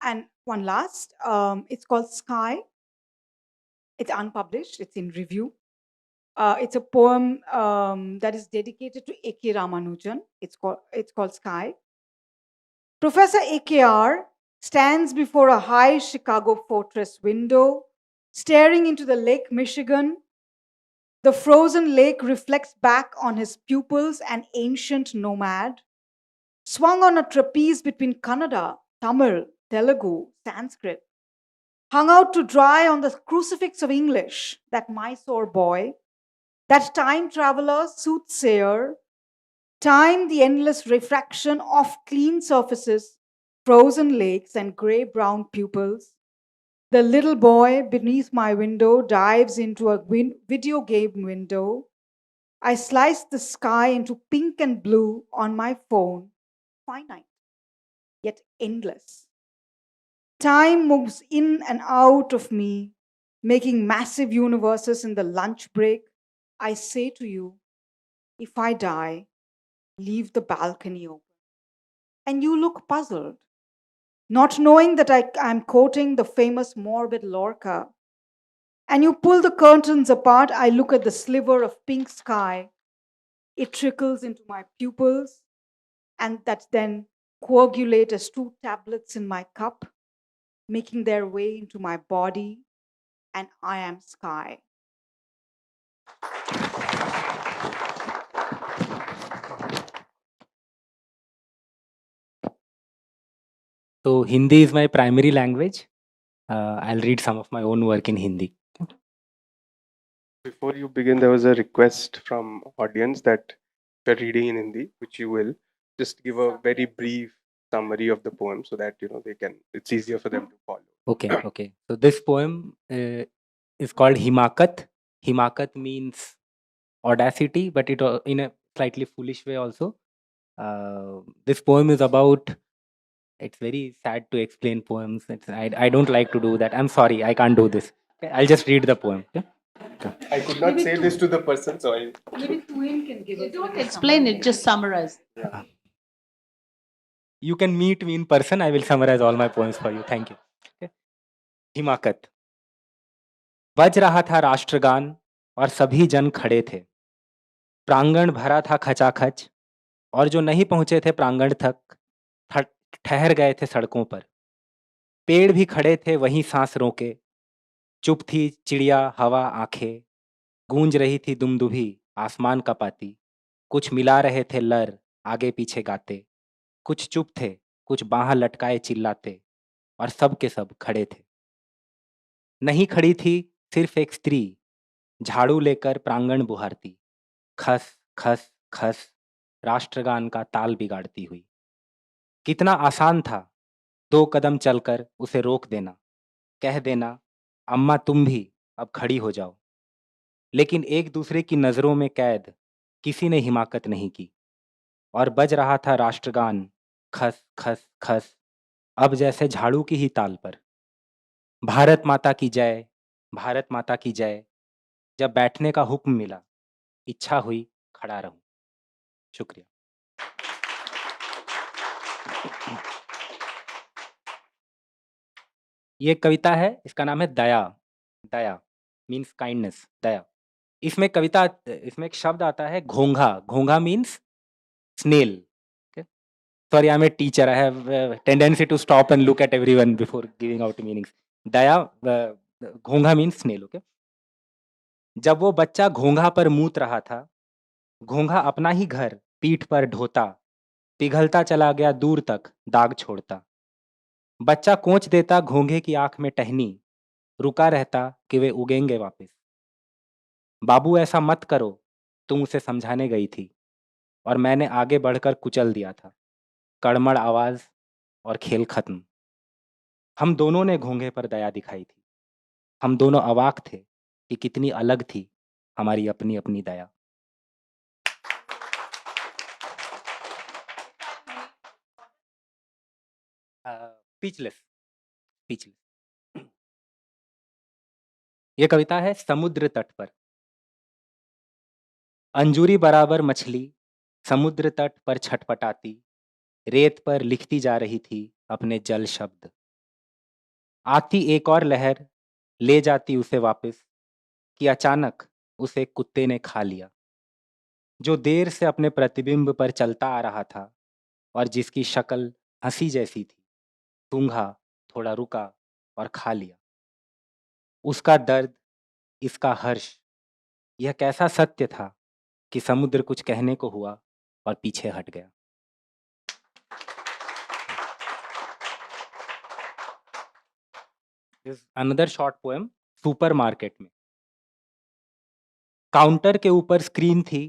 And one last, it's called Sky. It's unpublished, it's in review. It's a poem that is dedicated to A.K. Ramanujan. It's called Sky. Professor AKR stands before a high Chicago fortress window, staring into the Lake Michigan. The frozen lake reflects back on his pupils, an ancient nomad, swung on a trapeze between Kannada, Tamil, Telugu, Sanskrit, hung out to dry on the crucifix of English, that Mysore boy, that time traveler, soothsayer, time the endless refraction of clean surfaces, frozen lakes, and gray brown pupils. The little boy beneath my window dives into a video game window. I slice the sky into pink and blue on my phone, finite, yet endless. Time moves in and out of me, making massive universes in the lunch break. I say to you, if I die, leave the balcony open. And you look puzzled, not knowing that I'm quoting the famous morbid Lorca. And you pull the curtains apart, I look at the sliver of pink sky. It trickles into my pupils, and that then coagulate as 2 tablets in my cup, making their way into my body, and I am sky. So Hindi is my primary language. I'll read some of my own work in Hindi. Before you begin, there was a request from audience that you're reading in Hindi, which you will. Just give a very brief summary of the poem so that they can. It's easier for them to follow. Okay. So this poem is called Himakat. Himakat means audacity, but it in a slightly foolish way also. This poem is about. It's very sad to explain poems. I don't like to do that. I'm sorry, I can't do this. Okay, I'll just read the poem. Okay? I could not say this to the person, so I. Maybe Tuhin can give it. Don't explain it, just summarize. You can meet me in person. I will summarize all my poems for you. Thank you. Okay? हिमाकत. बज रहा था राष्ट्रगान और सभी जन खड़े थे. प्रांगण भरा था खचाखच और जो नहीं पहुंचे थे प्रांगण तक ठहर गए थे सड़कों पर. पेड़ भी खड़े थे वहीं सांस रोके. चुप थी चिड़िया हवा आंखें. गूंज रही थी दुमदुभी आसमान का पाती. कुछ मिला रहे थे लर आगे पीछे गाते. कुछ चुप थे कुछ बाह लटकाए चिल्लाते. और सब के सब खड़े थे. नहीं खड़ी थी सिर्फ एक स्त्री झाड़ू लेकर प्रांगण बुहारती. खस खस खस राष्ट्रगान का ताल बिगाड़ती हुई. कितना आसान था 2 कदम चलकर उसे रोक देना. कह देना अम्मा तुम भी अब खड़ी हो जाओ. लेकिन एक दूसरे की नज़रों में कैद किसी ने हिमाकत नहीं की. और बज रहा था राष्ट्रगान खस खस खस अब जैसे झाड़ू की ही ताल पर. भारत माता की जय भारत माता की जय. जब बैठने का हुक्म मिला इच्छा हुई खड़ा रहूं. शुक्रिया. ये कविता है. इसका नाम है दया. दया मीन्स काइंडनेस. दया. इसमें एक शब्द आता है घोंघा. घोंघा means snail. Sorry, I'm a teacher. I have a tendency to stop and look at everyone before giving out meanings. दया घोंघा मीन्स स्नेल. ओके. जब वो बच्चा घोंघा पर मूत रहा था घोंघा अपना ही घर पीठ पर ढोता. पिघलता चला गया दूर तक दाग छोड़ता. बच्चा कोंच देता घोंघे की आंख में टहनी. रुका रहता कि वे उगेंगे वापस. बाबू ऐसा मत करो तुम उसे समझाने गई थी. और मैंने आगे बढ़कर कुचल दिया था. कड़मड़ आवाज और खेल खत्म. हम दोनों ने घोंघे पर दया दिखाई थी. हम दोनों अवाक थे कि कितनी अलग थी हमारी अपनी अपनी दया। Speechless, speechless. ये कविता है समुद्र तट पर। अंजूरी बराबर मछली समुद्र तट पर छटपटाती, रेत पर लिखती जा रही थी अपने जल शब्द। आती एक और लहर ले जाती उसे वापस, कि अचानक उसे कुत्ते ने खा लिया, जो देर से अपने प्रतिबिंब पर चलता आ रहा था और जिसकी शक्ल हंसी जैसी थी। सूंघा, थोड़ा रुका और खा लिया। उसका दर्द, इसका हर्ष, यह कैसा सत्य था कि समुद्र कुछ कहने को हुआ और पीछे हट गया। अनदर शॉर्ट पोएम, सुपरमार्केट में। काउंटर के ऊपर स्क्रीन थी,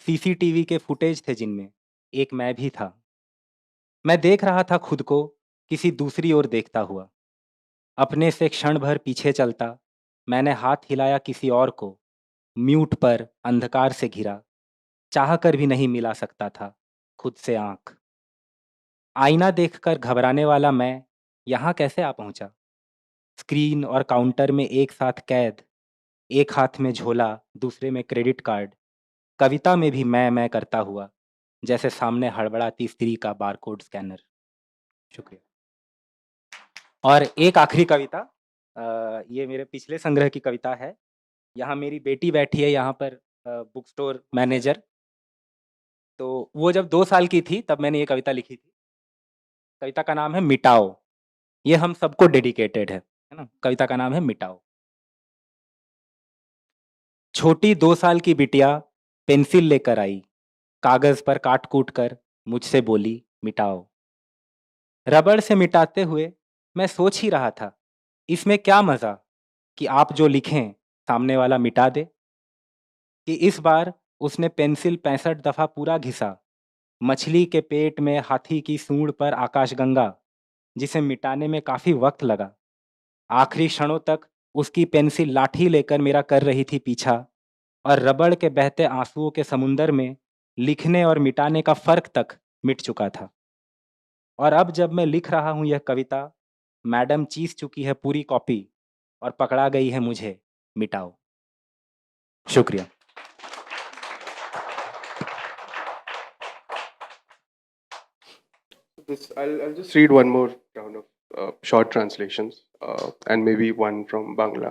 सीसीटीवी के फुटेज थे जिनमें एक मैं भी था। मैं देख रहा था खुद को किसी दूसरी ओर देखता हुआ, अपने से क्षण भर पीछे चलता। मैंने हाथ हिलाया किसी और को, म्यूट पर अंधकार से घिरा, चाह कर भी नहीं मिला सकता था खुद से आंख। आईना देखकर घबराने वाला मैं यहाँ कैसे आ पहुंचा? स्क्रीन और काउंटर में एक साथ कैद, एक हाथ में झोला, दूसरे में क्रेडिट कार्ड। कविता में भी मैं करता हुआ, जैसे सामने हड़बड़ाती स्त्री का बारकोड स्कैनर। शुक्रिया। और एक आखिरी कविता, ये मेरे पिछले संग्रह की कविता है। यहाँ मेरी बेटी बैठी है, यहाँ पर बुक स्टोर मैनेजर। तो वो जब 2 साल की थी तब मैंने ये कविता लिखी थी। कविता का नाम है मिटाओ। ये हम सबको डेडिकेटेड है ना? कविता का नाम है मिटाओ। छोटी 2 साल की बिटिया पेंसिल लेकर आई, कागज पर काट कूट कर मुझसे बोली मिटाओ। रबड़ से मिटाते हुए मैं सोच ही रहा था, इसमें क्या मजा कि आप जो लिखें सामने वाला मिटा दे। कि इस बार उसने पेंसिल 65 दफा पूरा घिसा, मछली के पेट में हाथी की सूंड पर आकाशगंगा, जिसे मिटाने में काफी वक्त लगा। आखिरी क्षणों तक उसकी पेंसिल लाठी लेकर मेरा कर रही थी पीछा, और रबड़ के बहते आंसुओं के समुंदर में लिखने और मिटाने का फर्क तक मिट चुका था। और अब जब मैं लिख रहा हूं यह कविता, मैडम चीस चुकी है पूरी कॉपी और पकड़ा गई है मुझे मिटाओ। शुक्रिया। I'll just read one more round of short translations, and maybe one from Bangla.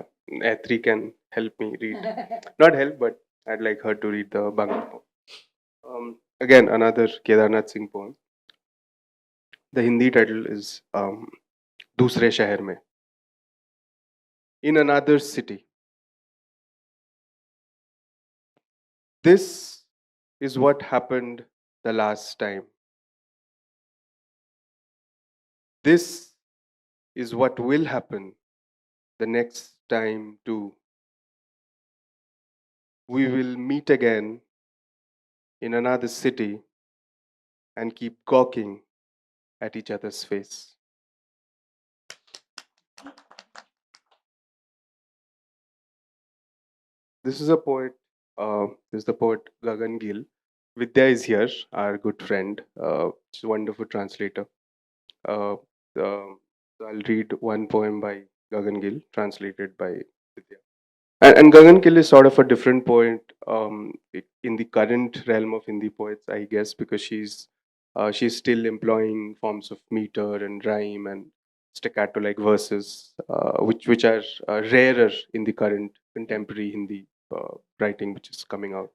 Atreyee can help me read. Not help, but I'd like her to read the Bangla poem. Again, another Kedarnath Singh poem. The Hindi title is Dusre Shahar Mein. In another city. This is what happened the last time. This is what will happen the next time too. We will meet again in another city and keep gawking at each other's face. This is a poet. This is the poet Gagan Gill. Vidya is here, our good friend. She's a wonderful translator. Uh, I'll read one poem by Gagan Gill, translated by Vidya. And Gagan Gill is sort of a different poet in the current realm of Hindi poets, I guess, because she's still employing forms of meter and rhyme and staccato like verses, which are rarer in the current contemporary Hindi writing which is coming out.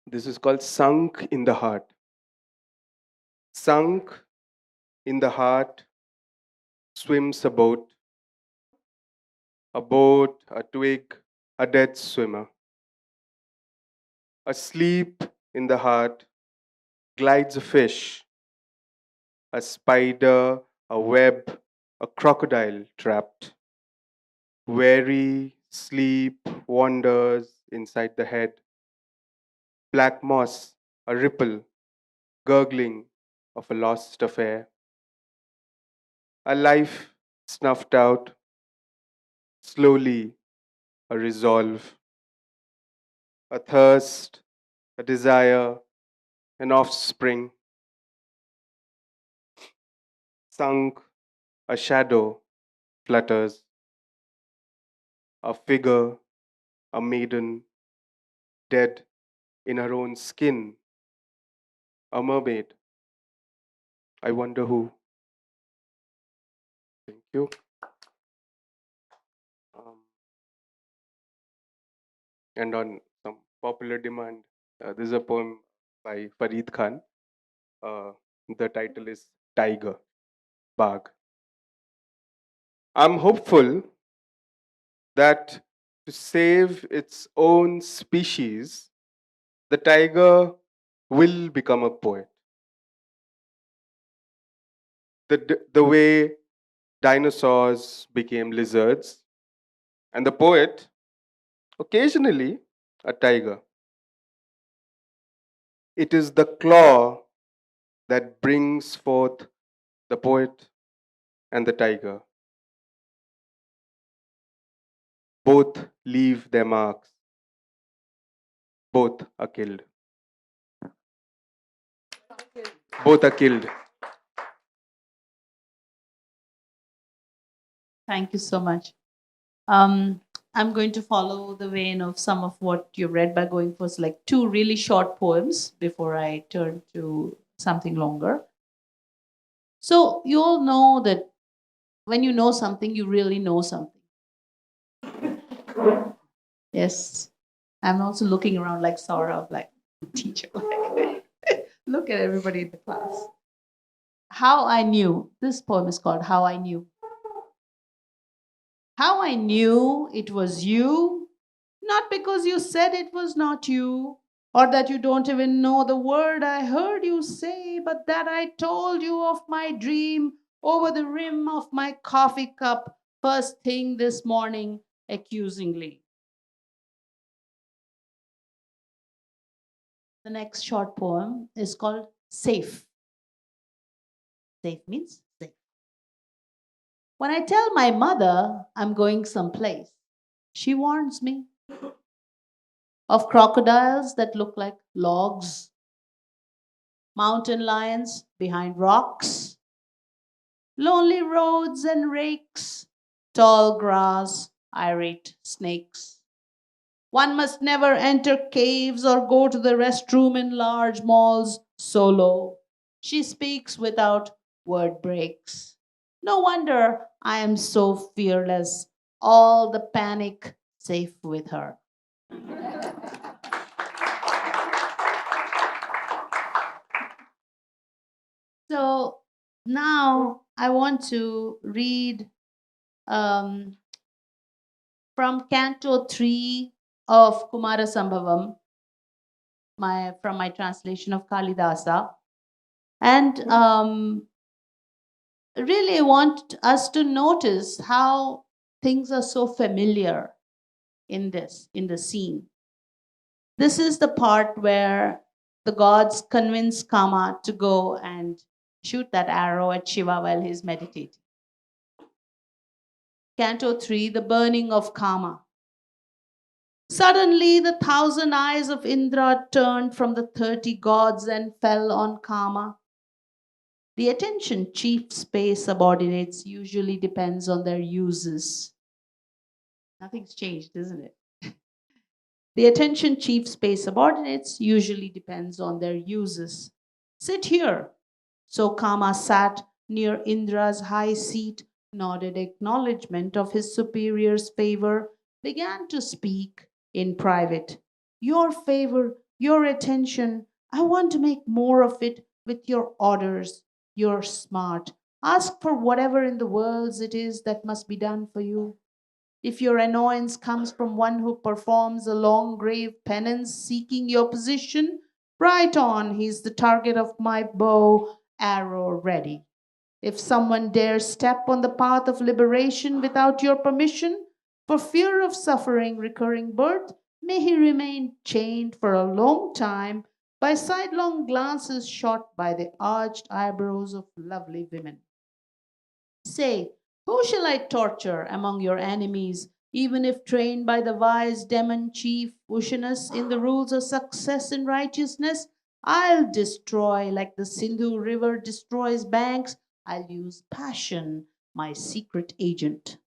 This is called Sunk in the Heart. Sunk in the heart swims a boat, a twig, a dead swimmer. Asleep in the heart glides a fish, a spider, a web, a crocodile trapped. Weary sleep wanders inside the head. Black moss, a ripple, gurgling of a lost affair. A life snuffed out, slowly a resolve. a thirst, a desire, an offspring, sunk, a shadow flutters, a figure, a maiden, dead in her own skin, a mermaid. I wonder who. Thank you. Um, and on some popular demand, this is a poem by Farid Khan. The title is Tiger, Bagh. I'm hopeful that to save its own species, the tiger will become a poet. The way dinosaurs became lizards, and the poet, occasionally, a tiger. It is the claw that brings forth the poet and the tiger. Both leave their marks. Both are killed. Both are killed. Thank you so much. Um, I'm going to follow the vein of some of what you read by going for like two really short poems before I turn to something longer. So, you all know that when you know something, you really know something. Yes. I'm also looking around like Sourav, like teacher. Look at everybody in the class. How I Knew. This poem is called How I Knew. How I knew it was you, not because you said it was not you, or that you don't even know the word I heard you say, but that I told you of my dream over the rim of my coffee cup first thing this morning, accusingly. The next short poem is called Safe. Safe means safe. When I tell my mother I'm going someplace, she warns me of crocodiles that look like logs, mountain lions behind rocks, lonely roads and rakes, tall grass, irate snakes. One must never enter caves or go to the restroom in large malls solo. She speaks without word breaks. No wonder I am so fearless, all the panic safe with her. So now I want to read um, from Canto 3 of Kumara Sambhavam, from my translation of Kalidasa. And really want us to notice how things are so familiar in the scene. This is the part where the gods convince Kama to go and shoot that arrow at Shiva while he's meditating. Canto 3, The Burning of Kama. Suddenly, the 1,000 eyes of Indra turned from the 30 gods and fell on Kama. The attention chief space subordinates usually depends on their uses. Nothing's changed, isn't it? The attention chief space subordinates usually depends on their uses. Sit here. So Kama sat near Indra's high seat, nodded acknowledgement of his superior's favor, began to speak in private. Your favor, your attention, I want to make more of it with your orders. You're smart. Ask for whatever in the worlds it is that must be done for you. If your annoyance comes from one who performs a long, grave penance seeking your position, right on, he's the target of my bow, arrow ready. If someone dares step on the path of liberation without your permission, for fear of suffering recurring birth, may he remain chained for a long time by sidelong glances shot by the arched eyebrows of lovely women. Say, who shall I torture among your enemies Even if trained by the wise demon chief Ushanus in the rules of success and righteousness, I'll destroy like the Sindhu River destroys banks. I'll use passion, my secret agent.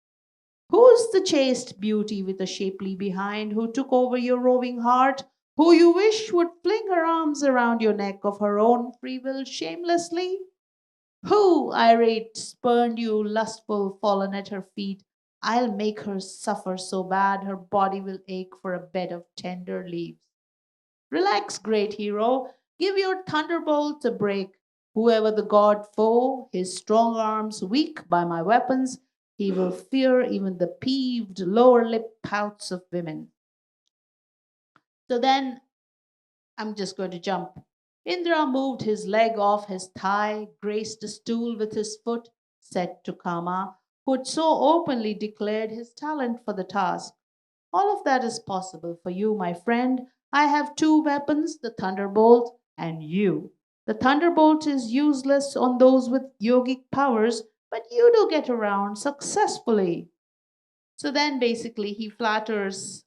Who's the chaste beauty with a shapely behind who took over your roving heart, who you wish would fling her arms around your neck of her own free will shamelessly? Who, irate, spurned you, lustful, fallen at her feet? I'll make her suffer so bad her body will ache for a bed of tender leaves. Relax, great hero. Give your thunderbolt a break. Whoever the god foe, his strong arms weak by my weapons, he will fear even the peeved lower lip pouts of women. So then I'm just going to jump. Indra moved his leg off his thigh, graced a stool with his foot, said to Kama, who had so openly declared his talent for the task. All of that is possible for you, my friend. I have two weapons, the thunderbolt and you. The thunderbolt is useless on those with yogic powers, but you do get around successfully. So then basically he flatters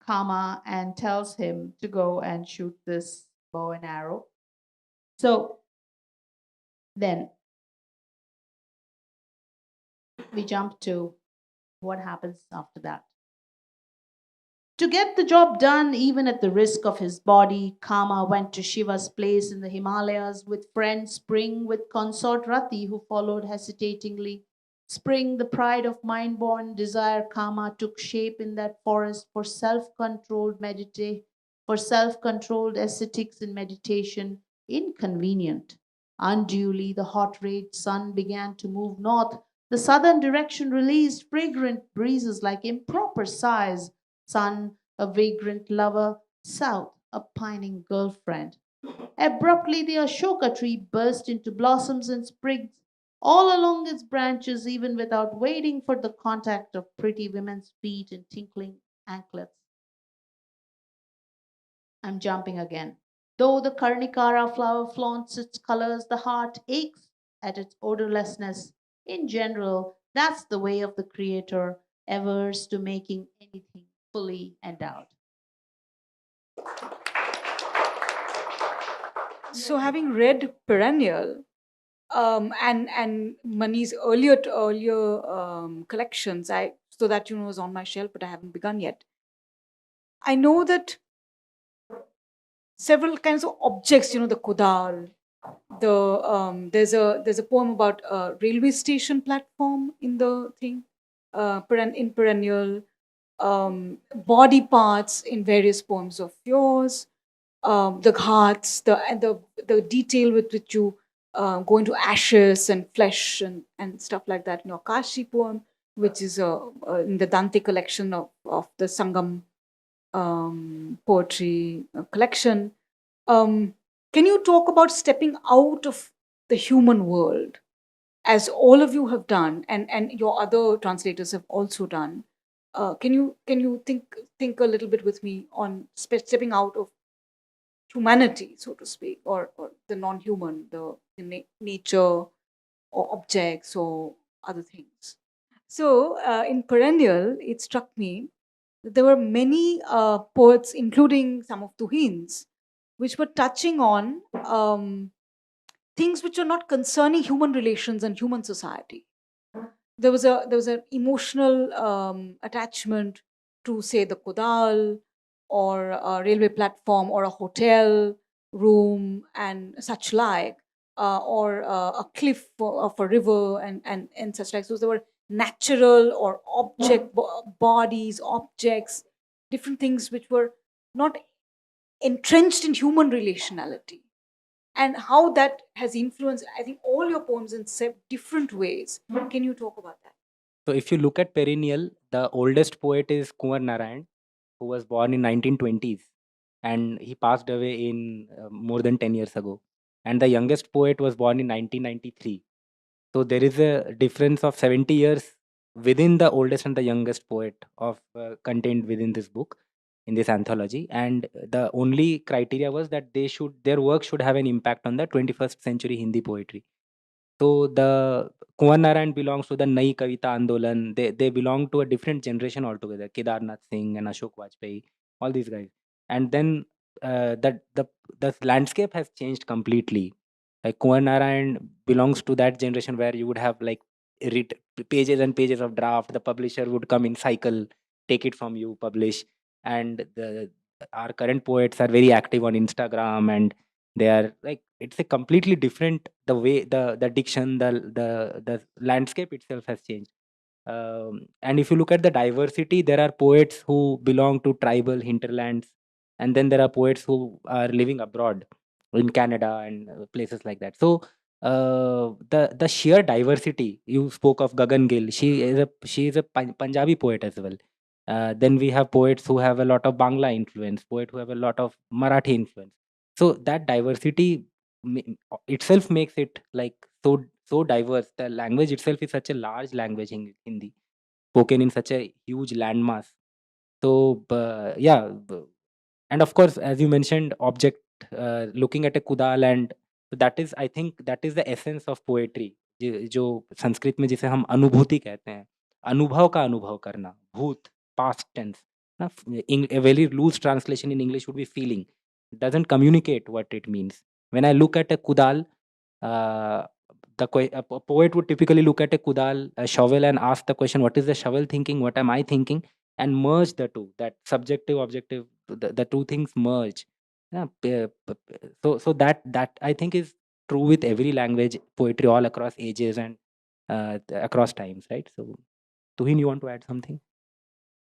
Kama and tells him to go and shoot this bow and arrow. So then we jump to what happens after that. To get the job done, even at the risk of his body, Kama went to Shiva's place in the Himalayas with friend Spring, with consort Rati, who followed hesitatingly. Spring, the pride of mind born desire, Kama took shape in that forest for self-controlled ascetics in meditation, inconvenient. Unduly, the hot rayed sun began to move north. The southern direction released fragrant breezes like improper sighs. Sun, a vagrant lover; south, a pining girlfriend. Abruptly, the Ashoka tree burst into blossoms and sprigs all along its branches, even without waiting for the contact of pretty women's feet and tinkling anklets. I'm jumping again. Though the Karnikara flower flaunts its colors, the heart aches at its odorlessness. In general, that's the way of the Creator, averse to making anything fully endowed. So, having read Perennial and Mani's earlier collections, I so that is on my shelf, but I haven't begun yet. I know that several kinds of objects, the kudal, there's a poem about a railway station platform in the thing, in Perennial, body parts in various poems of yours, the ghats, the detail with which you go into ashes and flesh and stuff like that in your Kashi poem, which is in the Dante collection of the Sangam poetry collection. Can you talk about stepping out of the human world, as all of you have done, and your other translators have also done? Can you think a little bit with me on stepping out of humanity, so to speak, or the non-human, the nature or objects or other things? So in Perennial, it struck me that there were many poets, including some of Tuhin's, which were touching on things which are not concerning human relations and human society. There was an emotional attachment to, say, the Kodal or a railway platform or a hotel room and such like, or a cliff of a river and such like. So there were natural or bodies, objects, different things which were not entrenched in human relationality, and how that has influenced, I think, all your poems in different ways. Can you talk about that? So if you look at Perennial, the oldest poet is Kumar Narayan, who was born in 1920s, and he passed away in more than 10 years ago. And the youngest poet was born in 1993. So there is a difference of 70 years within the oldest and the youngest poet of contained within this book, in this anthology. And the only criteria was that their work should have an impact on the 21st century Hindi poetry. So the Kuan Narayan belongs to the Nai Kavita Andolan. They belong to a different generation altogether. Kedarnath Singh and Ashok Vajpayee, all these guys. And then the landscape has changed completely. Like Kuan Narayan belongs to that generation where you would have like read pages and pages of draft. The publisher would come in cycle, take it from you, publish. And our current poets are very active on Instagram, and they are like, it's a completely different, the way the diction, the landscape itself has changed. And if you look at the diversity, there are poets who belong to tribal hinterlands, and then there are poets who are living abroad in Canada and places like that. So the sheer diversity, you spoke of Gagan Gill, she is a Punjabi poet as well. Then we have poets who have a lot of Bangla influence, poet who have a lot of Marathi influence. So that diversity itself makes it like so diverse. The language itself is such a large language in Hindi, spoken in such a huge landmass. So yeah, and of course, as you mentioned, object, looking at a kudal, and that is, I think that is the essence of poetry. जो संस्कृत में जिसे हम अनुभूति कहते हैं, अनुभव का अनुभव करना, भूत, past tense. A very loose translation in English would be feeling. It doesn't communicate what it means. When I look at a kudal, a poet would typically look at a kudal, a shovel, and ask the question, what is the shovel thinking? What am I thinking? And merge the two, that subjective, objective, the two things merge. Yeah, so that I think is true with every language, poetry, all across ages and across times, right? So, Tuhin, you want to add something?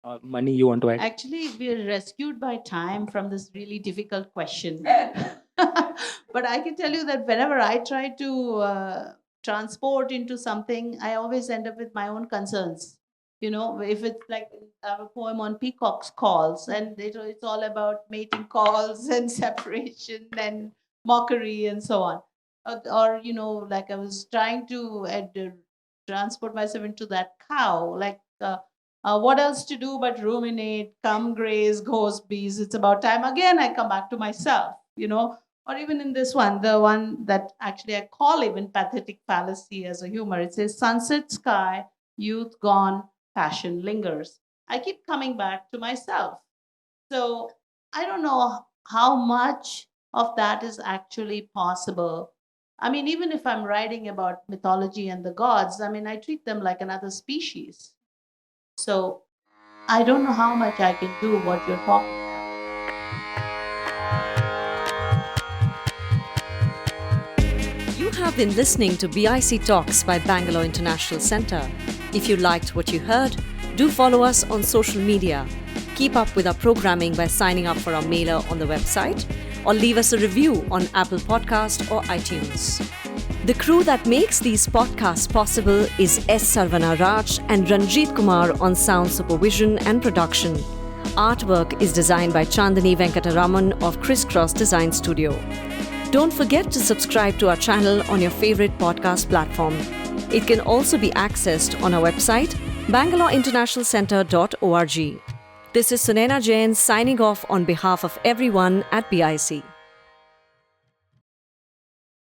Or Mani, you want to add? Actually, we're rescued by time from this really difficult question. But I can tell you that whenever I try to transport into something, I always end up with my own concerns. You know, if it's like a poem on peacock's calls, and it's all about mating calls and separation and mockery and so on. Or you know, like I was trying to transport myself into that cow, like. What else to do but ruminate, come graze, ghost bees. It's about time again I come back to myself, you know. Or even in this one, the one that actually I call even pathetic fallacy as a humor. It says, sunset sky, youth gone, passion lingers. I keep coming back to myself. So I don't know how much of that is actually possible. I mean, even if I'm writing about mythology and the gods, I mean, I treat them like another species. So I don't know how much I can do what you're talking about. You have been listening to BIC Talks by Bangalore International Centre. If you liked what you heard, do follow us on social media. Keep up with our programming by signing up for our mailer on the website, or leave us a review on Apple Podcast or iTunes. The crew that makes these podcasts possible is S. Sarvana Raj and Ranjit Kumar on sound supervision and production. Artwork is designed by Chandani Venkataraman of Crisscross Design Studio. Don't forget to subscribe to our channel on your favorite podcast platform. It can also be accessed on our website, bangaloreinternationalcentre.org. This is Sunaina Jain signing off on behalf of everyone at BIC.